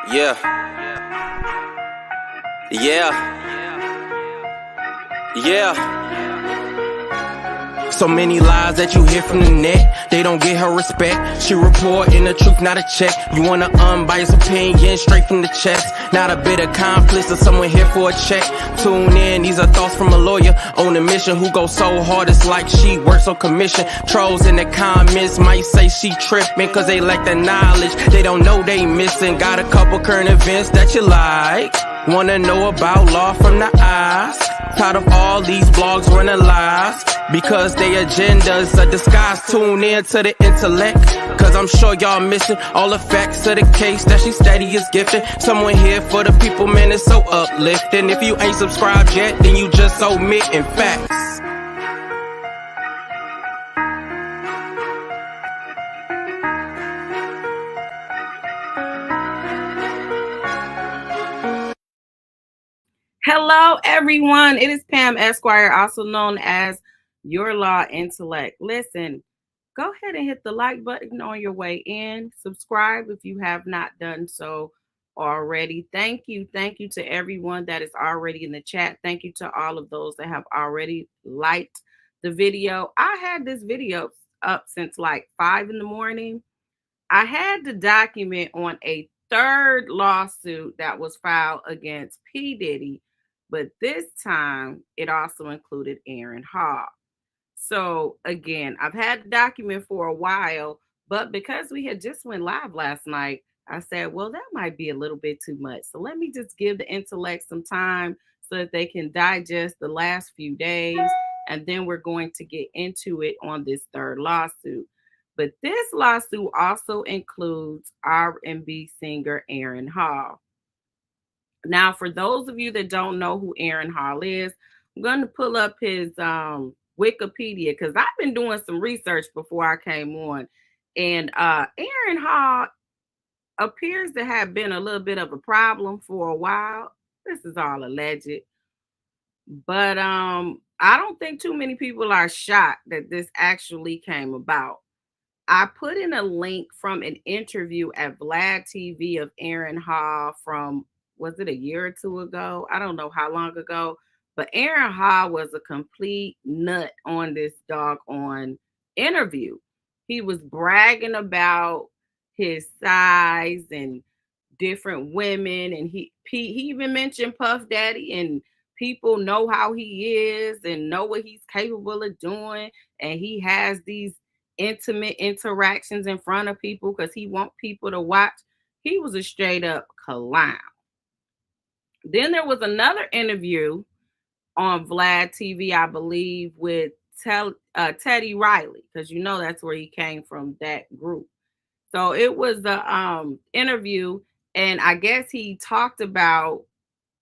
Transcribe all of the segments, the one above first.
Yeah, yeah, yeah. So many lies that you hear from the net, they don't get her respect. She reporting the truth, not a check. You want an unbiased opinion straight from the chest, not a bit of conflict or someone here for a check. Tune in, these are thoughts from a lawyer on a mission who goes so hard it's like she works on commission. Trolls in the comments might say she tripping cause they lack the knowledge, they don't know they missing. Got a couple current events that you like, wanna know about law from the eyes. Tired of all these blogs running lies because their agendas are disguised. Tune in to the intellect, cause I'm sure y'all missing all the facts of the case that she steady is gifting. Someone here for the people, man, it's so uplifting. If you ain't subscribed yet, then you just omitting facts. Hello, everyone. It is Pam Esquire, also known as Your Law Intellect. Listen, go ahead and hit the like button on your way in. Subscribe if you have not done so already. Thank you. Thank you to everyone that is already in the chat. Thank you to all of those that have already liked the video. I had this video up since like 5 in the morning. I had to document on a third lawsuit that was filed against P. Diddy, but this time it also included Aaron Hall. So again, I've had the document for a while, but because we had just went live last night, I said, well, that might be a little bit too much. So let me just give the intellect some time so that they can digest the last few days. And then we're going to get into it on this third lawsuit. But this lawsuit also includes R&B singer Aaron Hall. Now, for those of you that don't know who Aaron Hall is, I'm going to pull up his Wikipedia because I've been doing some research before I came on. And Aaron Hall appears to have been a little bit of a problem for a while. This is all alleged. But I don't think too many people are shocked that this actually came about. I put in a link from an interview at Vlad TV of Aaron Hall from, was it a year or two ago? I don't know how long ago, but Aaron Hall was a complete nut on this doggone interview. He was bragging about his size and different women, and he even mentioned Puff Daddy, and people know how he is and know what he's capable of doing, and he has these intimate interactions in front of people because he wants people to watch. He was a straight up clown. Then there was another interview on Vlad TV, I believe, with Teddy Riley, because you know that's where he came from, that group. So it was the interview, and I guess he talked about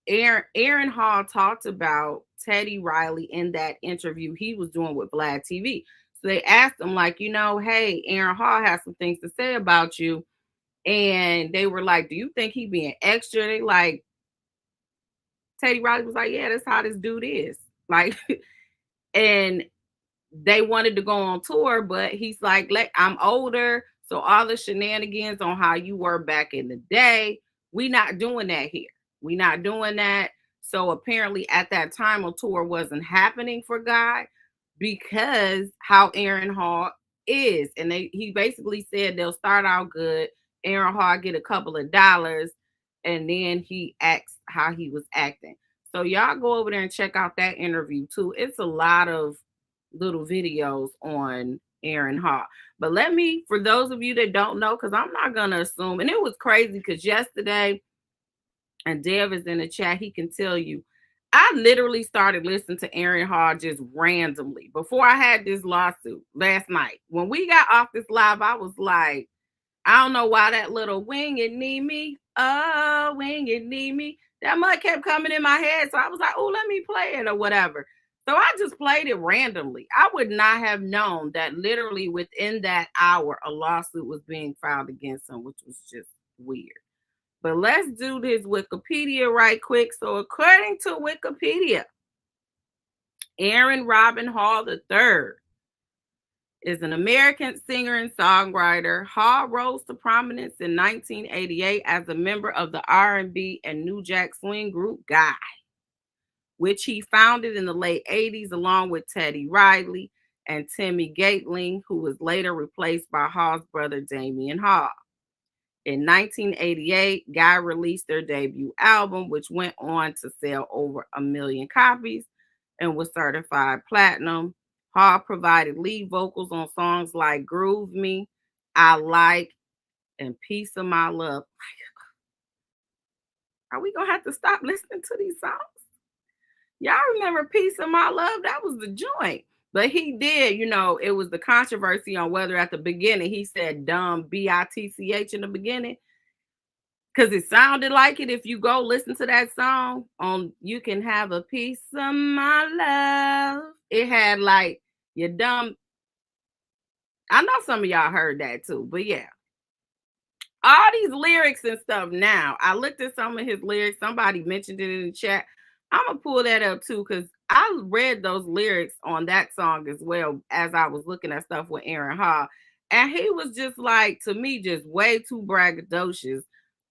Aaron Hall talked about Teddy Riley in that interview he was doing with Vlad TV. So they asked him, like, hey, Aaron Hall has some things to say about you. And they were like, do you think he being extra? They like, Teddy Riley was like, yeah, that's how this dude is. Like, and they wanted to go on tour, but he's like, I'm older. So all the shenanigans on how you were back in the day, we not doing that here. We not doing that. So apparently at that time, a tour wasn't happening for Guy because how Aaron Hall is. And he basically said they'll start out good. Aaron Hall get a couple of dollars, and then he acts how he was acting. So y'all go over there and check out that interview too. It's a lot of little videos on Aaron Hall. But let me, for those of you that don't know, because I'm not going to assume, and it was crazy because yesterday, and Dev is in the chat, he can tell you, I literally started listening to Aaron Hall just randomly before I had this lawsuit last night. When we got off this live, I was like, I don't know why that little wing it need me. Oh, wing it need me. That mud kept coming in my head. So I was like, oh, let me play it or whatever. So I just played it randomly. I would not have known that literally within that hour, a lawsuit was being filed against him, which was just weird. But let's do this Wikipedia right quick. So according to Wikipedia, Aaron Robin Hall III is an American singer and songwriter. Hall rose to prominence in 1988 as a member of the R&B and New Jack Swing group Guy, which he founded in the late 80s along with Teddy Riley and Timmy Gatling, who was later replaced by Hall's brother Damian Hall. In 1988, Guy released their debut album, which went on to sell over 1 million copies and was certified platinum. Hall provided lead vocals on songs like Groove Me, I Like, and Piece of My Love. Are we going to have to stop listening to these songs? Y'all remember Piece of My Love? That was the joint. But he did, it was the controversy on whether at the beginning he said dumb B-I-T-C-H in the beginning. Because it sounded like it. If you go listen to that song on You Can Have a Piece of My Love, it had like your dumb. I know some of y'all heard that too, but yeah. All these lyrics and stuff now. I looked at some of his lyrics. Somebody mentioned it in the chat. I'm going to pull that up too, because I read those lyrics on that song as well as I was looking at stuff with Aaron Hall. And he was just like, to me, just way too braggadocious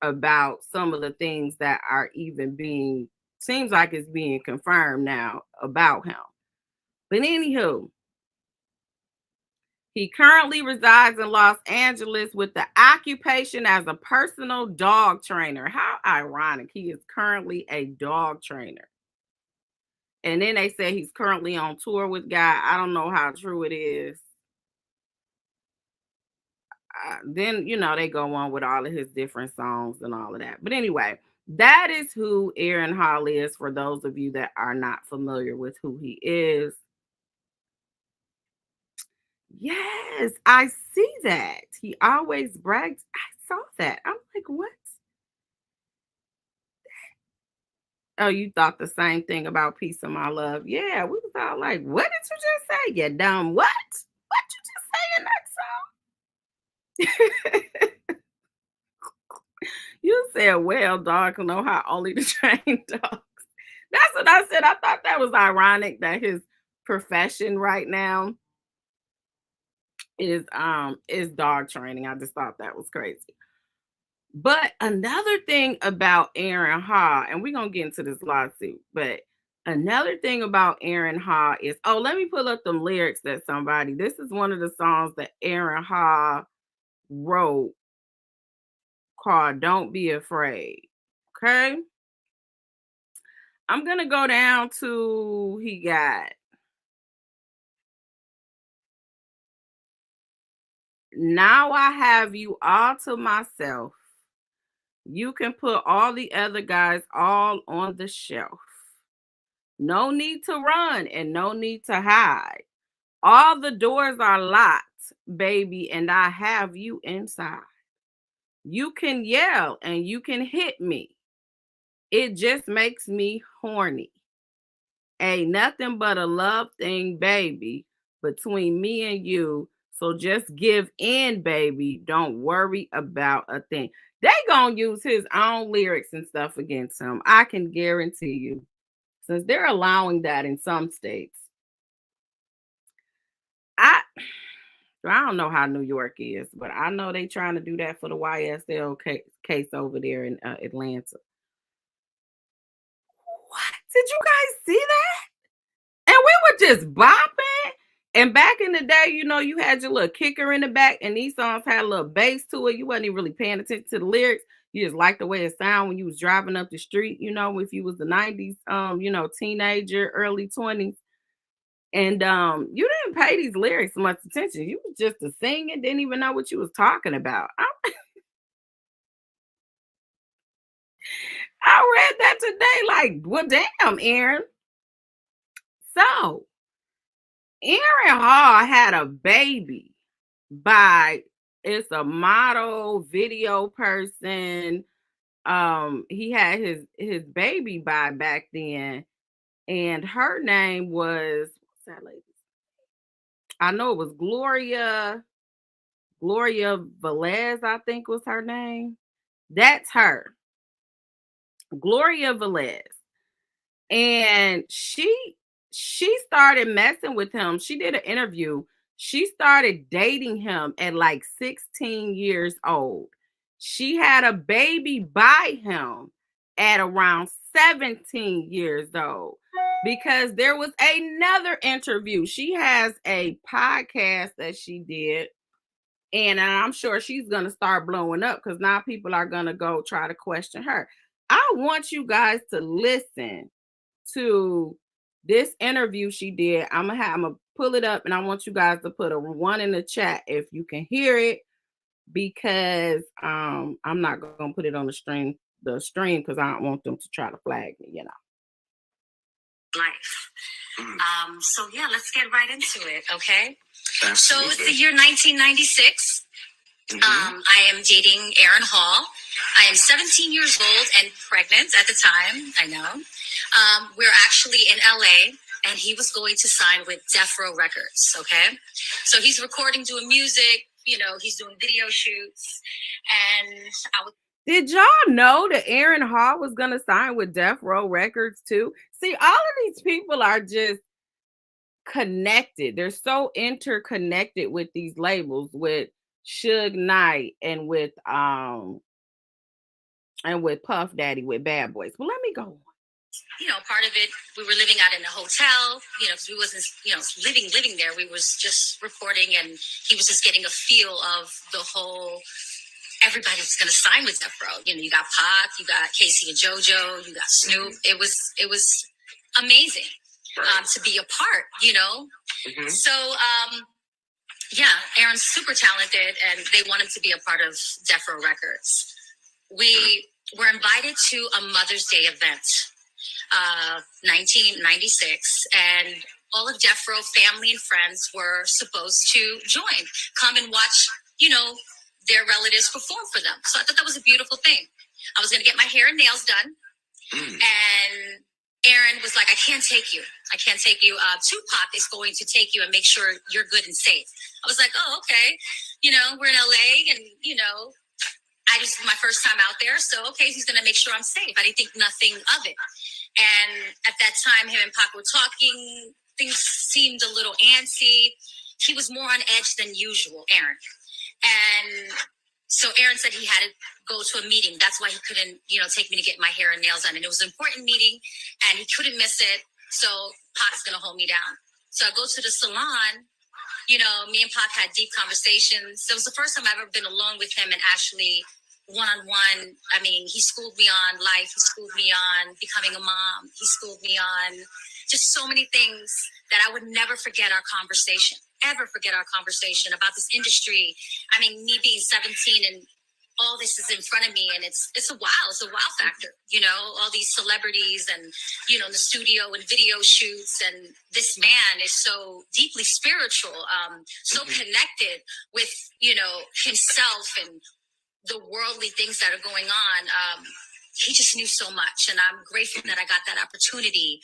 about some of the things that are even seems like it's being confirmed now about him. But anywho, he currently resides in Los Angeles with the occupation as a personal dog trainer. How ironic. He is currently a dog trainer. And then they say he's currently on tour with Guy. I don't know how true it is. Then, they go on with all of his different songs and all of that. But anyway, that is who Aaron Hall is for those of you that are not familiar with who he is. Yes, I see that. He always brags. I saw that. I'm like, what? Oh, you thought the same thing about Piece of My Love. Yeah, we was all like, what did you just say? You dumb what? What you just say in that song? You said, well, dogs know how only the trained dogs. That's what I said. I thought that was ironic that his profession right now is dog training. I just thought that was crazy. But another thing about Aaron Hall, and we're going to get into this lawsuit, but another thing about Aaron Hall is, let me pull up them lyrics that this is one of the songs that Aaron Hall wrote called Don't Be Afraid. Okay. I'm going to go down to, he got, now I have you all to myself. You can put all the other guys all on the shelf. No need to run and no need to hide. All the doors are locked, baby, and I have you inside. You can yell and you can hit me. It just makes me horny. Ain't nothing but a love thing, baby, between me and you. So just give in, baby. Don't worry about a thing. They gonna use his own lyrics and stuff against him. I can guarantee you. Since they're allowing that in some states. I don't know how New York is, but I know they trying to do that for the YSL case over there in Atlanta. What? Did you guys see that? And we were just bopping. And back in the day, you had your little kicker in the back, and these songs had a little bass to it. You wasn't even really paying attention to the lyrics. You just liked the way it sounded when you was driving up the street, if you was the 90s, teenager, early 20s. And you didn't pay these lyrics much attention. You was just a singing, didn't even know what you was talking about. I read that today, like, well, damn, Aaron. So, Aaron Hall had a baby by, it's a model, video person. He had his baby by back then, and her name was, what's that lady? I know it was Gloria Velez, I think was her name. That's her. Gloria Velez. And she started messing with him. She did an interview She started dating him at like 16 years old. She had a baby by him at around 17 years old, because there was another interview. She has a podcast that she did, and I'm sure she's going to start blowing up because now people are going to go try to question her. I want you guys to listen to this interview she did. I'm gonna pull it up, and I want you guys to put a 1 in the chat if you can hear it, because I'm not gonna put it on the stream because I don't want them to try to flag me, life. So yeah, let's get right into it, okay? Absolutely. So it's the year 1996. I am dating Aaron Hall. I am 17 years old and pregnant at the time. I know. We're actually in LA, and he was going to sign with Death Row Records. Okay, so he's recording, doing music. He's doing video shoots, and Did y'all know that Aaron Hall was gonna sign with Death Row Records too? See, all of these people are just connected. They're so interconnected with these labels, with Suge Knight and with Puff Daddy with Bad Boys. Well, let me go on. Part of it, we were living out in a hotel, because we wasn't, living there. We was just reporting, and he was just getting a feel of the whole, everybody's going to sign with Death Row. You got Pac, you got Casey and JoJo, you got Snoop. It was amazing to be a part, So, yeah, Aaron's super talented, and they want him to be a part of Death Row Records. We were invited to a Mother's Day event, 1996, and all of Death Row family and friends were supposed to join, come and watch, their relatives perform for them. So I thought that was a beautiful thing. I was going to get my hair and nails done, and Aaron was like, I can't take you. Tupac is going to take you and make sure you're good and safe. I was like, oh, okay. We're in LA, and, my first time out there. So, okay, he's going to make sure I'm safe. I didn't think nothing of it. And at that time, him and Pac were talking. Things seemed a little antsy. He was more on edge than usual, Aaron. And so Aaron said he had to go to a meeting. That's why he couldn't, take me to get my hair and nails done. And it was an important meeting, and he couldn't miss it. So Pac's going to hold me down. So I go to the salon. Me and Pac had deep conversations. It was the first time I've ever been alone with him and actually one-on-one. I mean, he schooled me on life. He schooled me on becoming a mom. He schooled me on just so many things that I would never forget our conversation, ever forget our conversation about this industry. I mean, me being 17 and all this is in front of me, and it's a wow factor, all these celebrities and, the studio and video shoots, and this man is so deeply spiritual, so connected with, himself and the worldly things that are going on. He just knew so much, and I'm grateful that I got that opportunity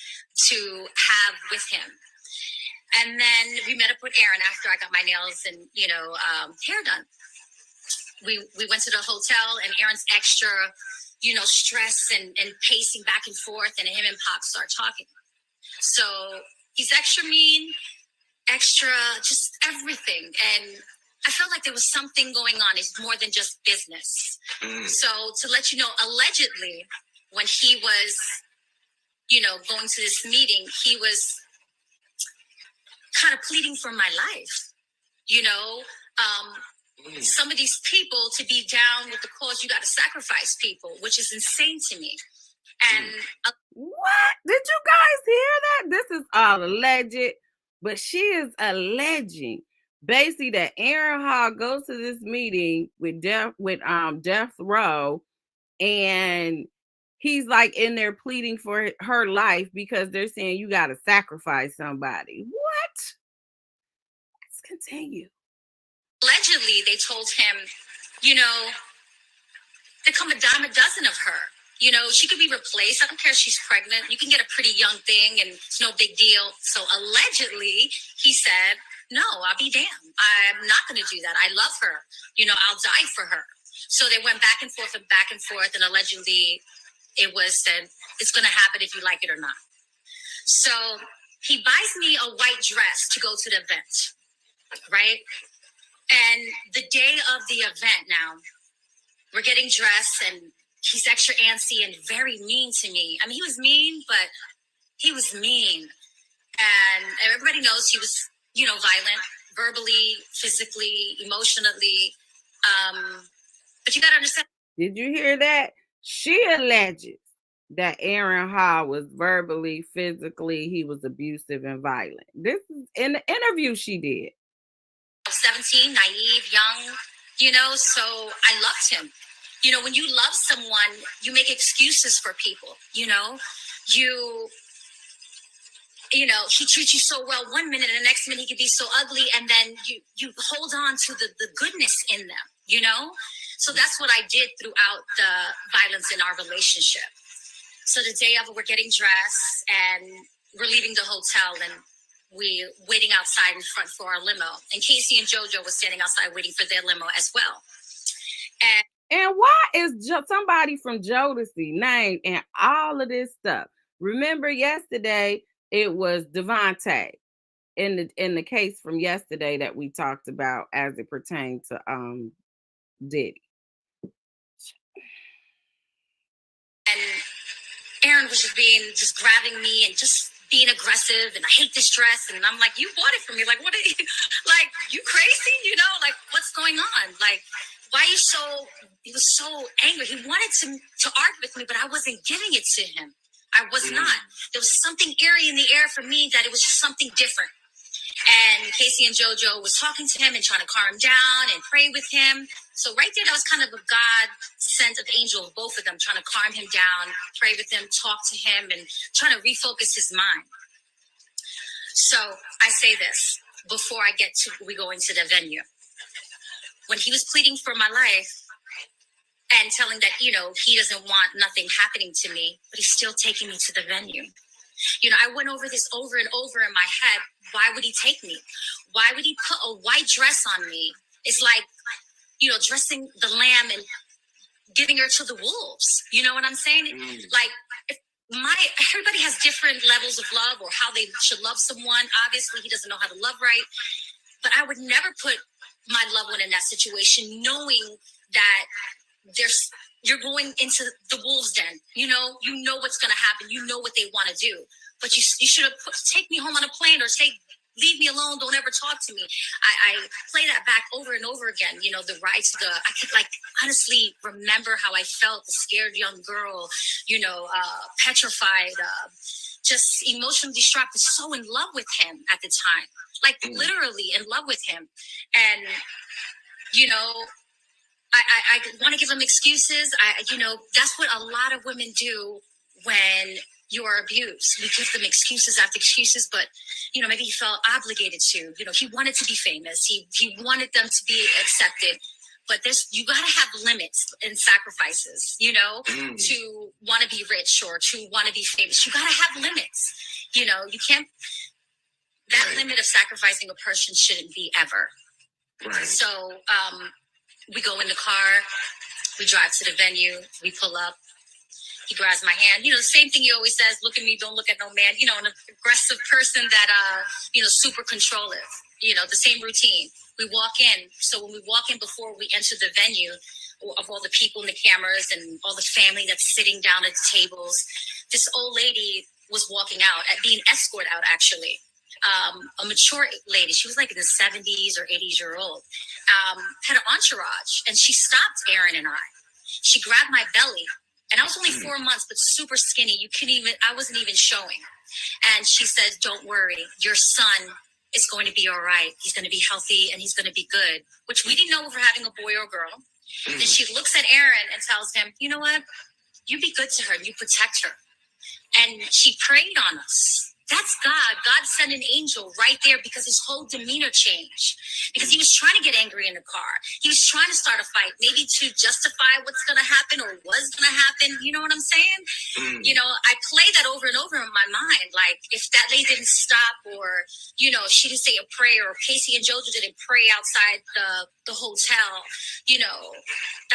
to have with him. And then we met up with Aaron after I got my nails and, hair done. We went to the hotel, and Aaron's extra, stress and pacing back and forth, and him and Pac start talking. So he's extra mean, extra, just everything. And I felt like there was something going on. It's more than just business. So to let you know, allegedly, when he was, going to this meeting, he was kind of pleading for my life, some of these people, to be down with the cause, you got to sacrifice people, which is insane to me. And what? Did you guys hear that? This is all alleged, but she is alleging basically that Aaron Hall goes to this meeting with Death Row, and he's like in there pleading for her life because they're saying you got to sacrifice somebody. What? Let's continue. Allegedly, they told him, there come a dime a dozen of her. She could be replaced. I don't care if she's pregnant. You can get a pretty young thing, and it's no big deal. So allegedly, he said, no, I'll be damned. I'm not going to do that. I love her. I'll die for her. So they went back and forth, and allegedly it was said, it's going to happen if you like it or not. So he buys me a white dress to go to the event. right? And the day of the event now, we're getting dressed and he's extra antsy and very mean to me. I mean, he was mean, but he was mean. And everybody knows he was, violent, verbally, physically, emotionally. But you got to understand. Did you hear that? She alleges that Aaron Hall was verbally, physically, he was abusive and violent. This is in the interview she did. 17, naive, young, so I loved him. When you love someone, you make excuses for people, he treats you so well one minute and the next minute he could be so ugly, and then you hold on to the goodness in them, So that's what I did throughout the violence in our relationship. So the day of it, we're getting dressed and we're leaving the hotel and we waiting outside in front for our limo. And Casey and JoJo was standing outside waiting for their limo as well. And why is somebody from Jodeci named and all of this stuff? Remember yesterday, it was Devontae in the case from yesterday that we talked about as it pertained to Diddy. And Aaron was just grabbing me and just being aggressive, and I hate this dress. And I'm like, you bought it for me. Like, what are you, like, you crazy? Like, what's going on? Like, why are you he was so angry. He wanted to argue with me, but I wasn't giving it to him. I was not. There was something eerie in the air for me that it was just something different. And Casey and JoJo was talking to him and trying to calm him down and pray with him. So right there, that was kind of a God sent of angel of both of them, trying to calm him down, pray with him, talk to him, and trying to refocus his mind. So I say this before we go into the venue. When he was pleading for my life and telling that, he doesn't want nothing happening to me, but he's still taking me to the venue. I went over this over and over in my head. Why would he take me? Why would he put a white dress on me? It's like, dressing the lamb and giving her to the wolves. You know what I'm saying? Like, everybody has different levels of love or how they should love someone. Obviously, he doesn't know how to love right. But I would never put my loved one in that situation, knowing that you're going into the wolves' den. You know what's going to happen. You know what they want to do. But you should have take me home on a plane or leave me alone. Don't ever talk to me. I play that back over and over again. The ride to I could honestly remember how I felt, the scared young girl, petrified, just emotionally distraught, but so in love with him at the time, literally in love with him. And, I want to give him excuses. That's what a lot of women do when you are abused. We give them excuses after excuses, but, maybe he felt obligated to. He wanted to be famous. He wanted them to be accepted. But you got to have limits and sacrifices, to want to be rich or to want to be famous. You got to have limits. You can't, that limit of sacrificing a person shouldn't be ever. Right. So, we go in the car, we drive to the venue, we pull up, he grabs my hand. The same thing he always says, look at me, don't look at no man. An aggressive person that, super controlling. The same routine. We walk in. So when we walk in before we enter the venue, of all the people and the cameras and all the family that's sitting down at the tables, this old lady was walking out, being escorted out, actually. A mature lady, she was in the 70s or 80s-year-old, had an entourage, and she stopped Aaron and I. She grabbed my belly, and I was only 4 months, but super skinny. I wasn't even showing. And she said, don't worry, your son is going to be all right. He's going to be healthy and he's going to be good, which we didn't know if we're having a boy or a girl. And she looks at Aaron and tells him, you know what? You be good to her and you protect her. And she prayed on us. That's God. God sent an angel right there because his whole demeanor changed. Because he was trying to get angry in the car. He was trying to start a fight, maybe to justify what's going to happen or was going to happen. You know what I'm saying? I play that over and over in my mind. Like, if that lady didn't stop or, she didn't say a prayer or Casey and JoJo didn't pray outside the hotel,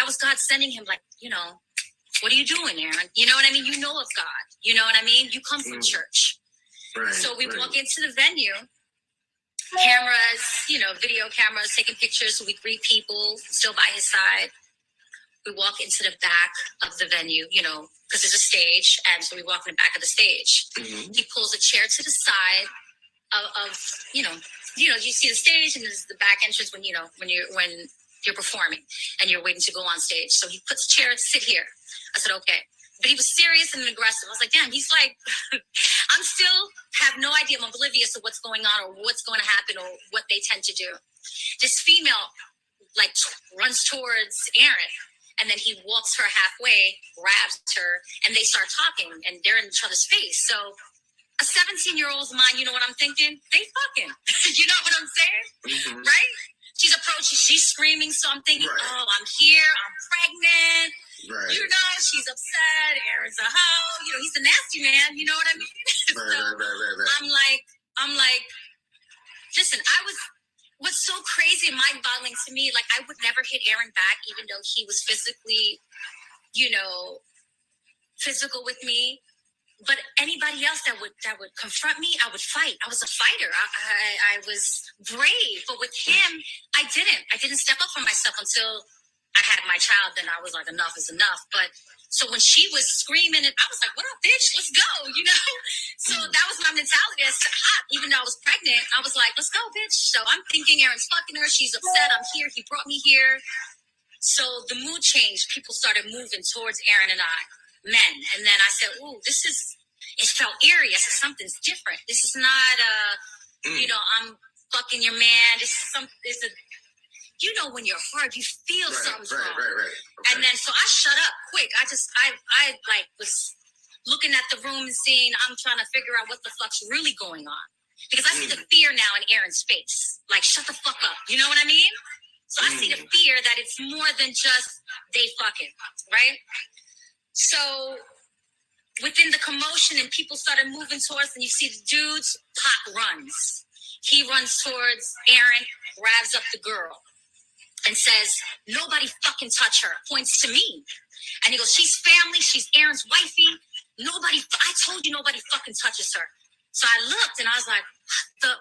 that was God sending him what are you doing, Aaron? You know what I mean? You know of God. You know what I mean? You come from church. Right, so we walk into the venue cameras, video cameras, taking pictures. So we greet people still by his side. We walk into the back of the venue, because there's a stage, and so we walk in the back of the stage. Mm-hmm. He pulls a chair to the side of you see the stage, and there's the back entrance when you're performing and you're waiting to go on stage. So he puts a chair, sit here. I said, okay. But he was serious and aggressive. I was like, damn, he's like, I'm still have no idea. I'm oblivious of what's going on or what's going to happen or what they tend to do. This female runs towards Aaron, and then he walks her halfway, grabs her, and they start talking, and they're in each other's face. So a 17-year-old's mind, you know what I'm thinking? They fucking. You know what I'm saying? Mm-hmm. Right? She's approaching, she's screaming, so I'm thinking, right. Oh, I'm here, I'm pregnant. Right. She's upset. Aaron's a hoe. He's a nasty man. You know what I mean? Right. I'm like, listen, what's so crazy and mind-boggling to me, I would never hit Aaron back, even though he was physically, physical with me. But anybody else that would confront me, I would fight. I was a fighter. I was brave. But with him, I didn't step up for myself until I had my child. Then I was like, enough is enough. But so when she was screaming, and I was like, what up, bitch? Let's go, So that was my mentality. Even though I was pregnant, I was like, let's go, bitch. So I'm thinking Aaron's fucking her. She's upset. I'm here. He brought me here. So the mood changed. People started moving towards Aaron and I. Men. And then I said, ooh, it felt eerie. I said, something's different. This is not I'm fucking your man. This is when you're hard, you feel something's wrong. Right. Okay. And then, so I shut up quick. I was looking at the room and seeing, I'm trying to figure out what the fuck's really going on. Because I see the fear now in Aaron's face. Shut the fuck up. You know what I mean? So I see the fear that it's more than just they fucking, right? So within the commotion and people started moving towards, and you see the dudes, Pac runs. He runs towards Aaron, grabs up the girl, and says, nobody fucking touch her, points to me. And he goes, she's family, she's Aaron's wifey. I told you nobody fucking touches her. So I looked and I was like,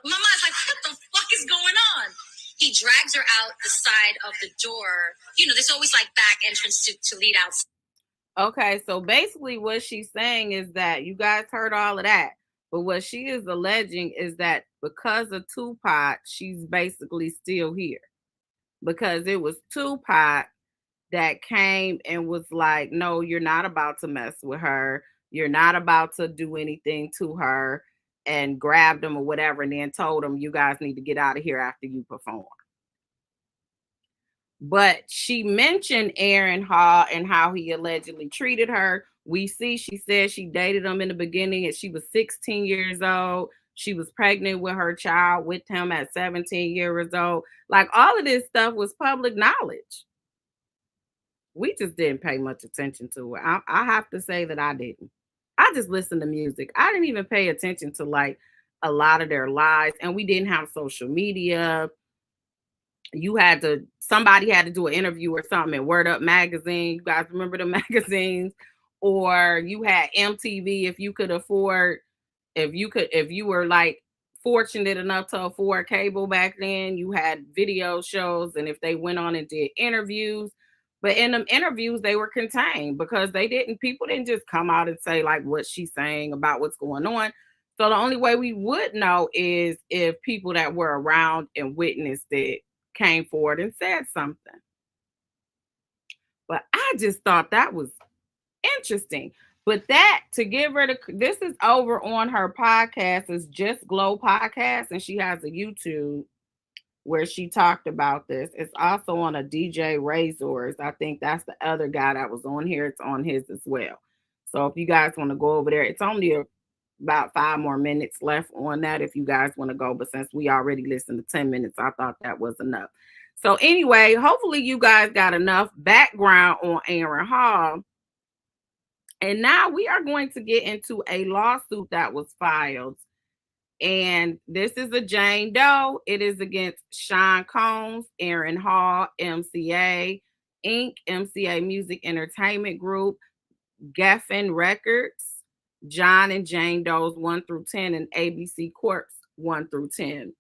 my mind's like, what the fuck is going on? He drags her out the side of the door. There's always back entrance to lead out. Okay, so basically what she's saying is that you guys heard all of that. But what she is alleging is that because of Tupac, she's basically still here. Because it was Tupac that came and was like, no, you're not about to mess with her. You're not about to do anything to her, and grabbed him or whatever, and then told him, you guys need to get out of here after you perform. But she mentioned Aaron Hall and how he allegedly treated her. She said she dated him in the beginning and she was 16 years old. She was pregnant with her child with him at 17 years old. All of this stuff was public knowledge. We just didn't pay much attention to it. I have to say that I didn't. I just listened to music. I didn't even pay attention to a lot of their lies. And we didn't have social media. Somebody had to do an interview or something in Word Up magazine. You guys remember the magazines? Or you had MTV if you were fortunate enough to afford cable back then. You had video shows, and if they went on and did interviews, but in them interviews they were contained because people didn't just come out and say what she's saying about what's going on. So the only way we would know is if people that were around and witnessed it came forward and said something. But I just thought that was interesting. But to give her this is over on her podcast. It's Just Glow Podcast, and she has a YouTube where she talked about this. It's also on a DJ Razors. I think that's the other guy that was on here. It's on his as well. So if you guys want to go over there, it's only about 5 more minutes left on that if you guys want to go. But since we already listened to 10 minutes, I thought that was enough. So anyway, hopefully you guys got enough background on Aaron Hall. And now we are going to get into a lawsuit that was filed. And this is a Jane Doe. It is against Sean Combs, Aaron Hall, MCA Inc., MCA Music Entertainment Group, Geffen Records, John and Jane Doe's 1 through 10, and ABC Corp's 1 through 10.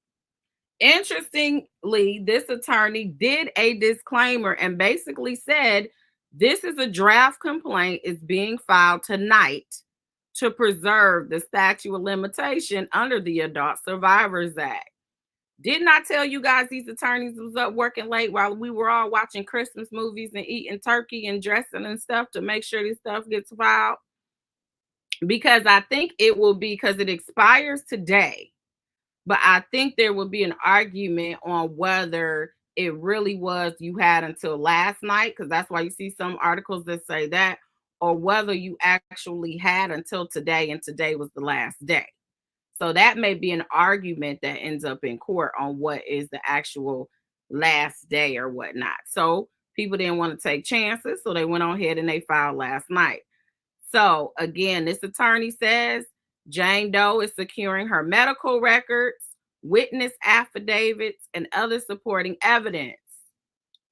Interestingly, this attorney did a disclaimer and basically said this is a draft complaint is being filed tonight to preserve the statute of limitation under the Adult Survivors Act. Didn't I tell you guys these attorneys was up working late while we were all watching Christmas movies and eating turkey and dressing and stuff to make sure this stuff gets filed? Because I think it will be, because it expires today. But I think there would be an argument on whether it really was you had until last night, because that's why you see some articles that say that, or whether you actually had until today and today was the last day. So that may be an argument that ends up in court on what is the actual last day or whatnot. So people didn't want to take chances, so they went on ahead and they filed last night. So again, this attorney says Jane Doe is securing her medical records, witness affidavits, and other supporting evidence.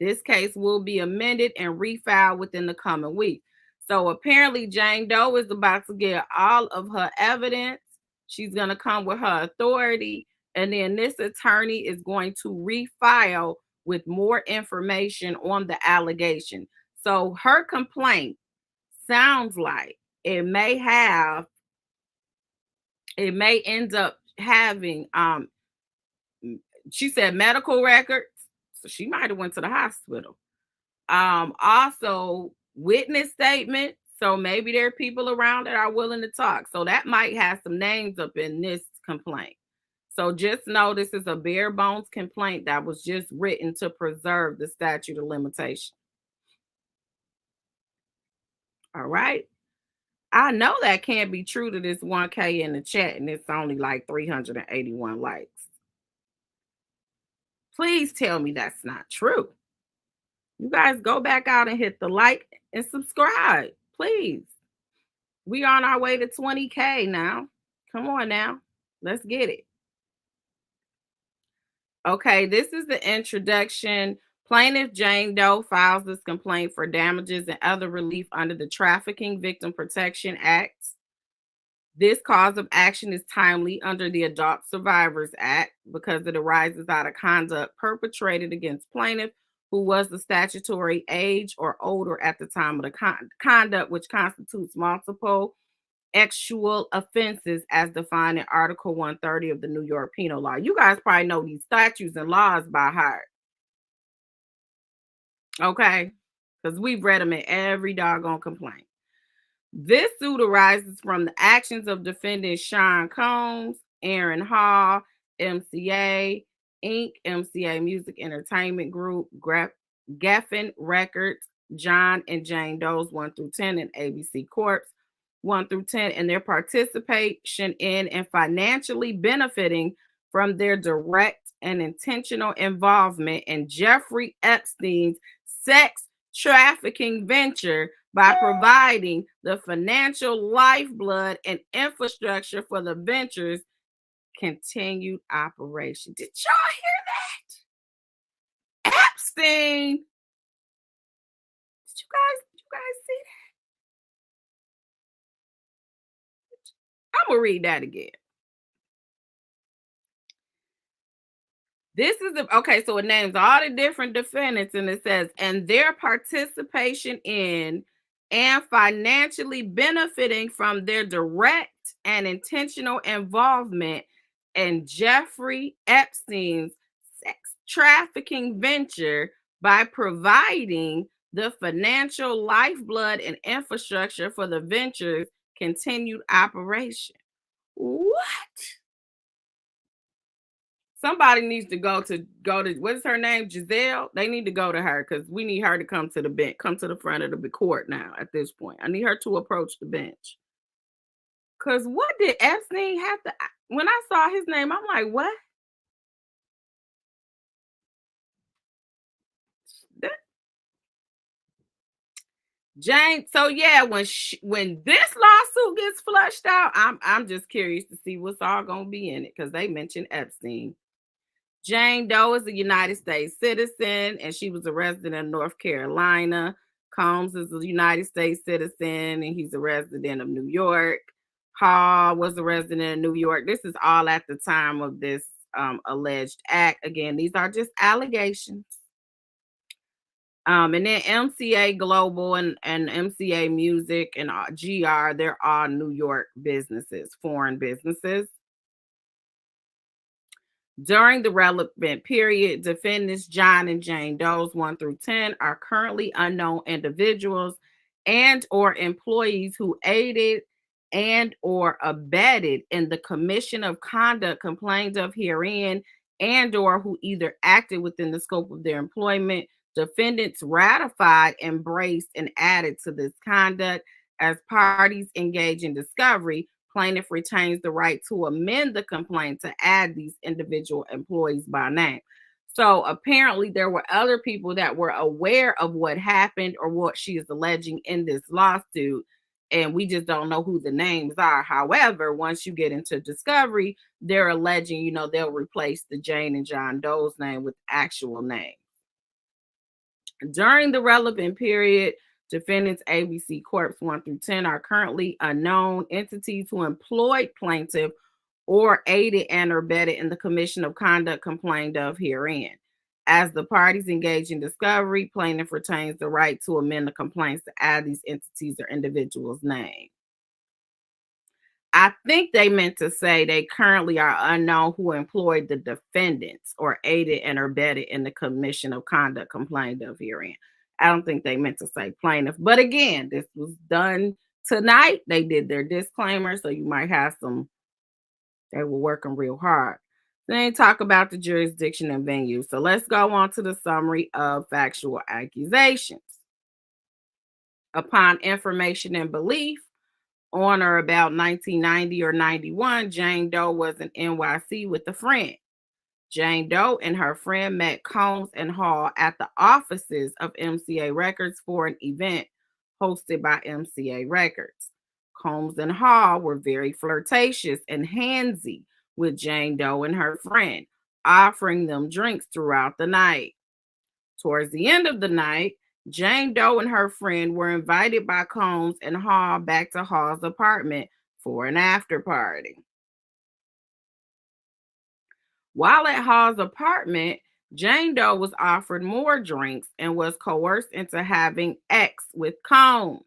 This case will be amended and refiled within the coming week. So apparently Jane Doe is about to get all of her evidence. She's going to come with her authority, and then this attorney is going to refile with more information on the allegation. So her complaint sounds like it may end up having she said medical records, so she might have went to the hospital. Also witness statement, so maybe there are people around that are willing to talk, so that might have some names up in this complaint. So just know this is a bare bones complaint that was just written to preserve the statute of limitation. All right. I know that can't be true to this 1K in the chat, and it's only like 381 likes. Please tell me that's not true. You guys go back out and hit the like and subscribe, please. We on our way to 20K now. Come on now. Let's get it. Okay, this is the introduction. Plaintiff Jane Doe files this complaint for damages and other relief under the Trafficking Victim Protection Act. This cause of action is timely under the Adult Survivors Act because it arises out of conduct perpetrated against plaintiff who was the statutory age or older at the time of the conduct, which constitutes multiple actual offenses as defined in Article 130 of the New York Penal Law. You guys probably know these statutes and laws by heart. Okay? Because we've read them in every doggone complaint. This suit arises from the actions of defendants Sean Combs, Aaron Hall, MCA, Inc., MCA Music Entertainment Group, Geffen Records, John and Jane Doe's 1 through 10, and ABC Corp's 1 through 10, and their participation in and financially benefiting from their direct and intentional involvement in Jeffrey Epstein's sex trafficking venture by providing the financial lifeblood and infrastructure for the venture's continued operation. Did y'all hear that? Epstein. Did you guys see that? I'm gonna read that again. This is okay, so it names all the different defendants and it says, and their participation in and financially benefiting from their direct and intentional involvement in Jeffrey Epstein's sex trafficking venture by providing the financial lifeblood and infrastructure for the venture's continued operation. What? Somebody needs to go to what's her name? Giselle. They need to go to her because we need her to come to the bench, come to the front of the court now at this point. I need her to approach the bench. Because what did Epstein have to, when I saw his name, I'm like, what? Jane, so yeah, when this lawsuit gets flushed out, I'm just curious to see what's all gonna be in it because they mentioned Epstein. Jane Doe is a United States citizen, and she was a resident of North Carolina. Combs is a United States citizen, and he's a resident of New York. Hall was a resident of New York. This is all at the time of this alleged act. Again, these are just allegations. And then MCA Global and MCA Music and GR, they're all New York businesses, foreign businesses. During the relevant period, defendants John and Jane Doe's 1 through 10 are currently unknown individuals and or employees who aided and or abetted in the commission of conduct complained of herein and or who either acted within the scope of their employment. Defendants ratified, embraced, and added to this conduct. As parties engage in discovery, plaintiff retains the right to amend the complaint to add these individual employees by name. So apparently there were other people that were aware of what happened or what she is alleging in this lawsuit, and we just don't know who the names are. However, once you get into discovery, they're alleging, you know, they'll replace the Jane and John Doe's name with actual names. During the relevant period, defendants ABC Corps 1 through 10 are currently unknown entities who employed plaintiff or aided and or abetted in the commission of conduct complained of herein. As the parties engage in discovery, plaintiff retains the right to amend the complaints to add these entities or individuals' name. I think they meant to say they currently are unknown who employed the defendants or aided and or abetted in the commission of conduct complained of herein. I don't think they meant to say plaintiff. But again, this was done tonight. They did their disclaimer, so you might have some, they were working real hard. Then talk about the jurisdiction and venue. So let's go on to the summary of factual accusations. Upon information and belief, on or about 1990 or 91, Jane Doe was in NYC with a friend. Jane Doe and her friend met Combs and Hall at the offices of MCA Records for an event hosted by MCA Records. Combs and Hall were very flirtatious and handsy with Jane Doe and her friend, offering them drinks throughout the night. Towards the end of the night, Jane Doe and her friend were invited by Combs and Hall back to Hall's apartment for an after party. While at Hall's apartment, Jane Doe was offered more drinks and was coerced into having sex with Combs.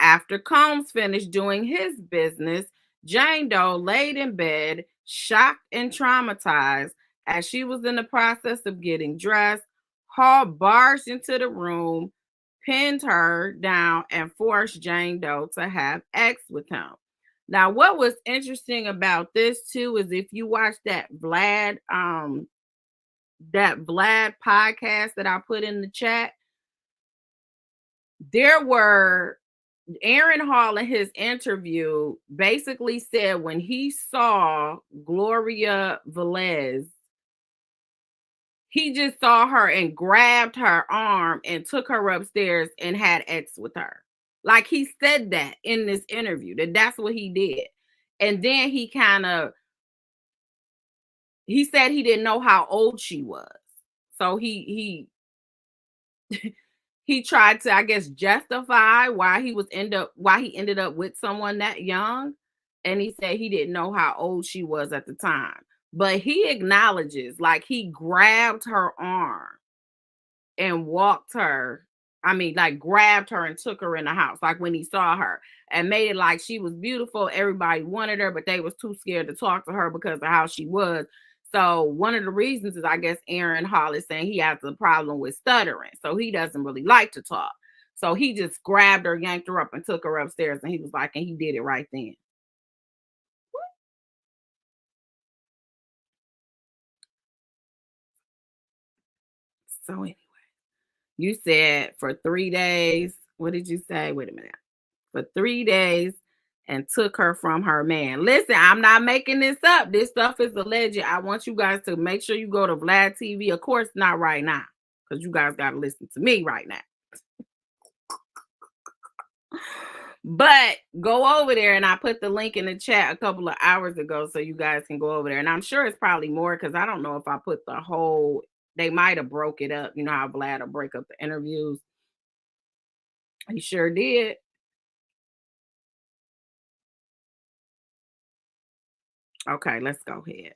After Combs finished doing his business, Jane Doe laid in bed, shocked and traumatized. As she was in the process of getting dressed, Hall barged into the room, pinned her down, and forced Jane Doe to have sex with him. Now, what was interesting about this too is if you watch that Vlad podcast that I put in the chat, there were Aaron Hall in his interview basically said when he saw Gloria Velez, he just saw her and grabbed her arm and took her upstairs and had sex with her. Like he said that in this interview, that's what he did. And then he said he didn't know how old she was. So he tried to, I guess, justify why he ended up with someone that young. And he said he didn't know how old she was at the time. But he acknowledges, like, he grabbed her arm and walked her. I mean, like, grabbed her and took her in the house, like when he saw her, and made it like she was beautiful. Everybody wanted her, but they was too scared to talk to her because of how she was. So one of the reasons is, I guess, Aaron Hall is saying he has a problem with stuttering. So he doesn't really like to talk. So he just grabbed her, yanked her up, and took her upstairs. And he was like, and he did it right then. So anyway, you said for 3 days. What did you say? Wait a minute. For 3 days and took her from her man. Listen, I'm not making this up. This stuff is alleged. I want you guys to make sure you go to Vlad TV. Of course, not right now, because you guys got to listen to me right now. But go over there, and I put the link in the chat a couple of hours ago so you guys can go over there. And I'm sure it's probably more because I don't know if I put the whole, they might have broke it up. You know how Vlad will break up the interviews. He sure did. Okay, let's go ahead.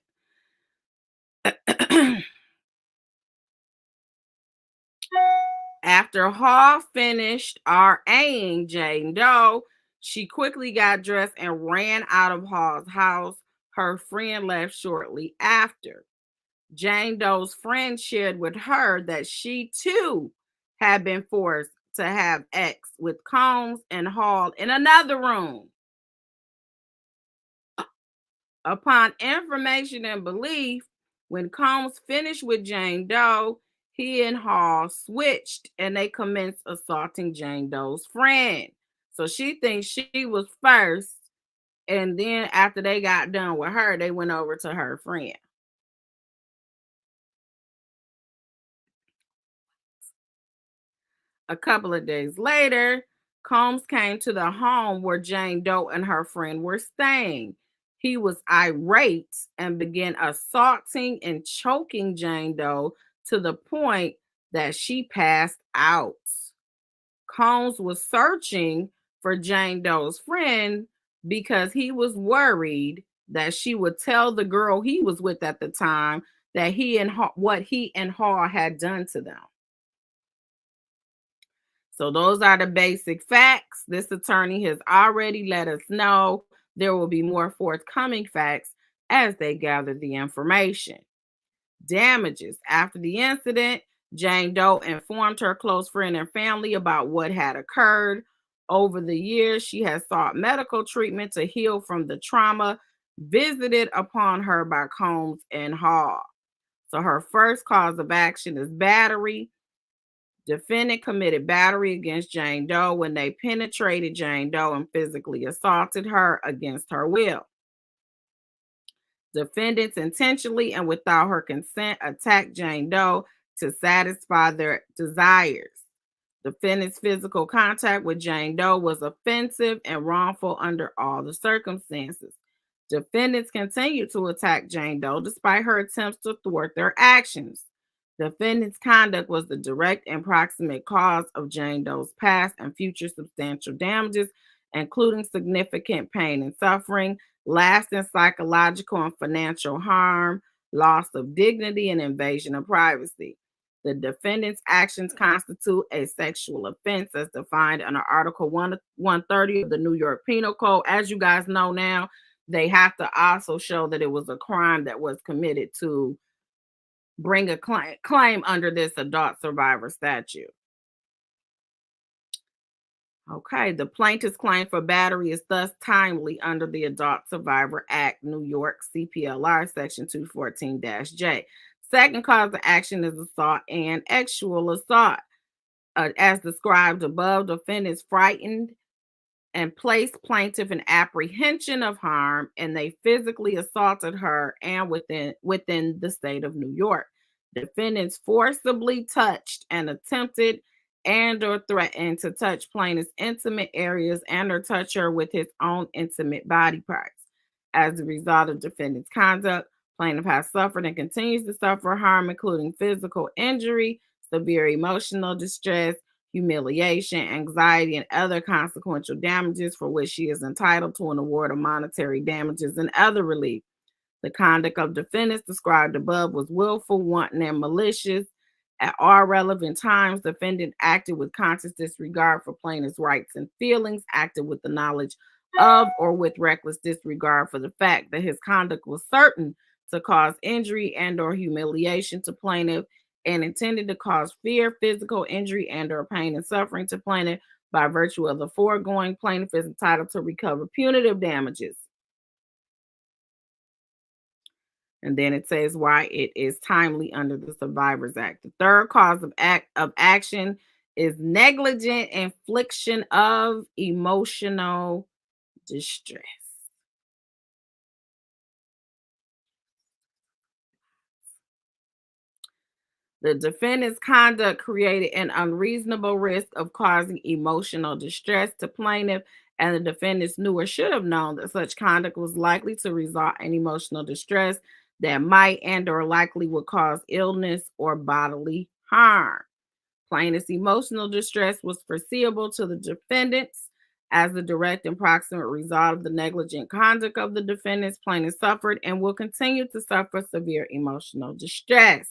After Hall finished RAing Jane Doe, she quickly got dressed and ran out of Hall's house. Her friend left shortly after. Jane Doe's friend shared with her that she too had been forced to have sex with Combs and Hall in another room. Upon information and belief, when Combs finished with Jane Doe, he and Hall switched and they commenced assaulting Jane Doe's friend. So she thinks she was first, and then after they got done with her, they went over to her friend. A couple of days later, Combs came to the home where Jane Doe and her friend were staying. He was irate and began assaulting and choking Jane Doe to the point that she passed out. Combs was searching for Jane Doe's friend because he was worried that she would tell the girl he was with at the time that what he and Hall had done to them. So those are the basic facts. This attorney has already let us know there will be more forthcoming facts as they gather the information. Damages. After the incident, Jane Doe informed her close friend and family about what had occurred. Over the years, she has sought medical treatment to heal from the trauma visited upon her by Combs and Hall. So her first cause of action is battery. Defendant committed battery against Jane Doe when they penetrated Jane Doe and physically assaulted her against her will. Defendants intentionally and without her consent attacked Jane Doe to satisfy their desires. Defendant's physical contact with Jane Doe was offensive and wrongful under all the circumstances. Defendants continued to attack Jane Doe despite her attempts to thwart their actions. Defendant's conduct was the direct and proximate cause of Jane Doe's past and future substantial damages, including significant pain and suffering, lasting psychological and financial harm, loss of dignity, and invasion of privacy. The defendant's actions constitute a sexual offense as defined under Article 130 of the New York Penal Code. As you guys know now, they have to also show that it was a crime that was committed to bring a claim under this adult survivor statute. Okay, the plaintiff's claim for battery is thus timely under the Adult Survivor Act, New York, CPLR, Section 214-J. Second cause of action is assault and sexual assault. As described above, defendants frightened and placed plaintiff in apprehension of harm, and they physically assaulted her and within the state of New York. Defendants forcibly touched and attempted and or threatened to touch plaintiff's intimate areas and or touch her with his own intimate body parts. As a result of defendant's conduct, plaintiff has suffered and continues to suffer harm, including physical injury, severe emotional distress, humiliation, anxiety, and other consequential damages for which she is entitled to an award of monetary damages and other relief. The conduct of defendants described above was willful, wanton, and malicious. At all relevant times, defendant acted with conscious disregard for plaintiff's rights and feelings, acted with the knowledge of or with reckless disregard for the fact that his conduct was certain to cause injury and or humiliation to plaintiff, and intended to cause fear, physical injury, and or pain and suffering to plaintiff. By virtue of the foregoing, plaintiff is entitled to recover punitive damages. And then it says why it is timely under the Survivors Act. The third cause of action is negligent infliction of emotional distress. The defendant's conduct created an unreasonable risk of causing emotional distress to plaintiff, and the defendants knew or should have known that such conduct was likely to result in emotional distress that might and or likely would cause illness or bodily harm. Plaintiff's emotional distress was foreseeable to the defendants As a direct and proximate result of the negligent conduct of the defendants, plaintiff suffered and will continue to suffer severe emotional distress.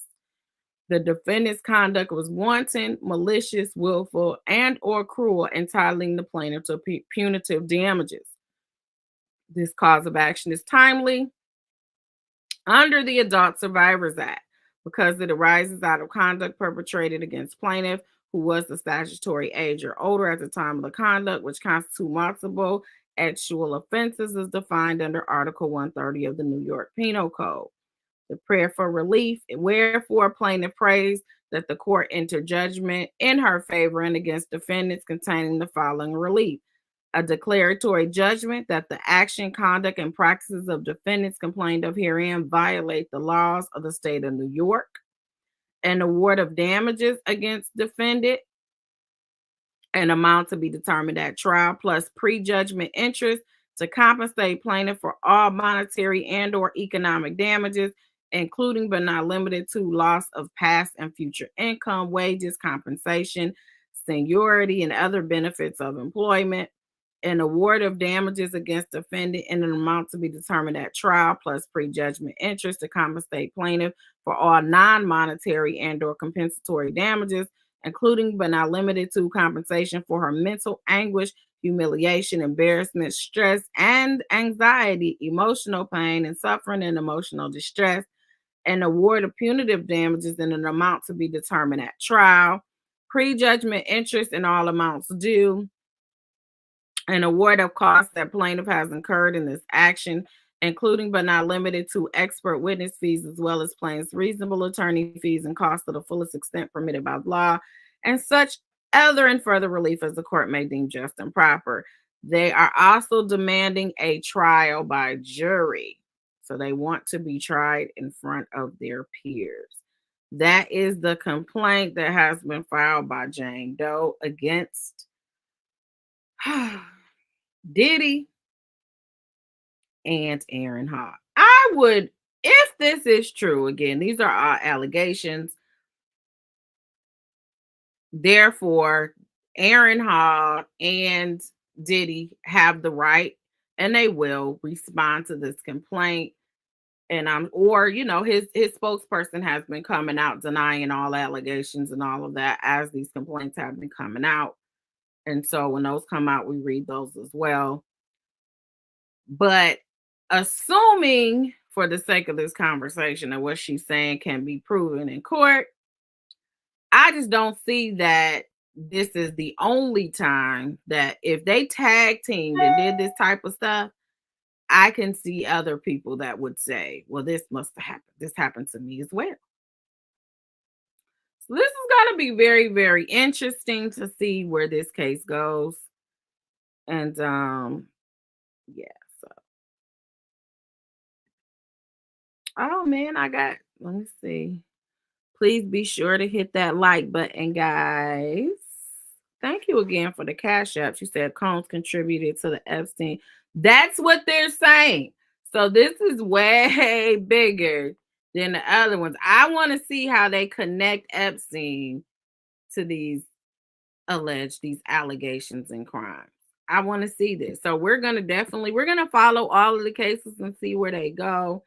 The defendant's conduct was wanton, malicious, willful, and or cruel, entitling the plaintiff to punitive damages. This cause of action is timely under the Adult Survivors Act because it arises out of conduct perpetrated against plaintiff who was the statutory age or older at the time of the conduct, which constitute multiple actual offenses as defined under Article 130 of the New York Penal Code. The prayer for relief, wherefore plaintiff prays that the court enter judgment in her favor and against defendants containing the following relief: a declaratory judgment that the action, conduct, and practices of defendants complained of herein violate the laws of the state of New York, an award of damages against defendant, an amount to be determined at trial, plus prejudgment interest to compensate plaintiff for all monetary and or economic damages, including but not limited to loss of past and future income, wages, compensation, seniority, and other benefits of employment, an award of damages against defendant in an amount to be determined at trial, plus prejudgment interest to compensate plaintiff for all non-monetary and or compensatory damages, including but not limited to compensation for her mental anguish, humiliation, embarrassment, stress, and anxiety, emotional pain and suffering and emotional distress, an award of punitive damages in an amount to be determined at trial, prejudgment interest in all amounts due, an award of costs that plaintiff has incurred in this action, including but not limited to expert witness fees, as well as plaintiff's reasonable attorney fees and costs to the fullest extent permitted by law, and such other and further relief as the court may deem just and proper. They are also demanding a trial by jury. So they want to be tried in front of their peers. That is the complaint that has been filed by Jane Doe against Diddy and Aaron Hall. I would, if this is true, again, these are all allegations. Therefore, Aaron Hall and Diddy have the right, and they will respond to this complaint. And his spokesperson has been coming out denying all allegations and all of that as these complaints have been coming out. And so when those come out, we read those as well. But assuming for the sake of this conversation that what she's saying can be proven in court, I just don't see that this is the only time that if they tag teamed and did this type of stuff, I can see other people that would say, well, this must have happened. This happened to me as well. So this is going to be very, very interesting to see where this case goes. And yeah, so. Oh man, let me see. Please be sure to hit that like button, guys. Thank you again for the cash app. She said Combs contributed to the Epstein. That's what they're saying. So this is way bigger than the other ones. I want to see how they connect Epstein to these allegations and crimes. I want to see this. So we're going to follow all of the cases and see where they go,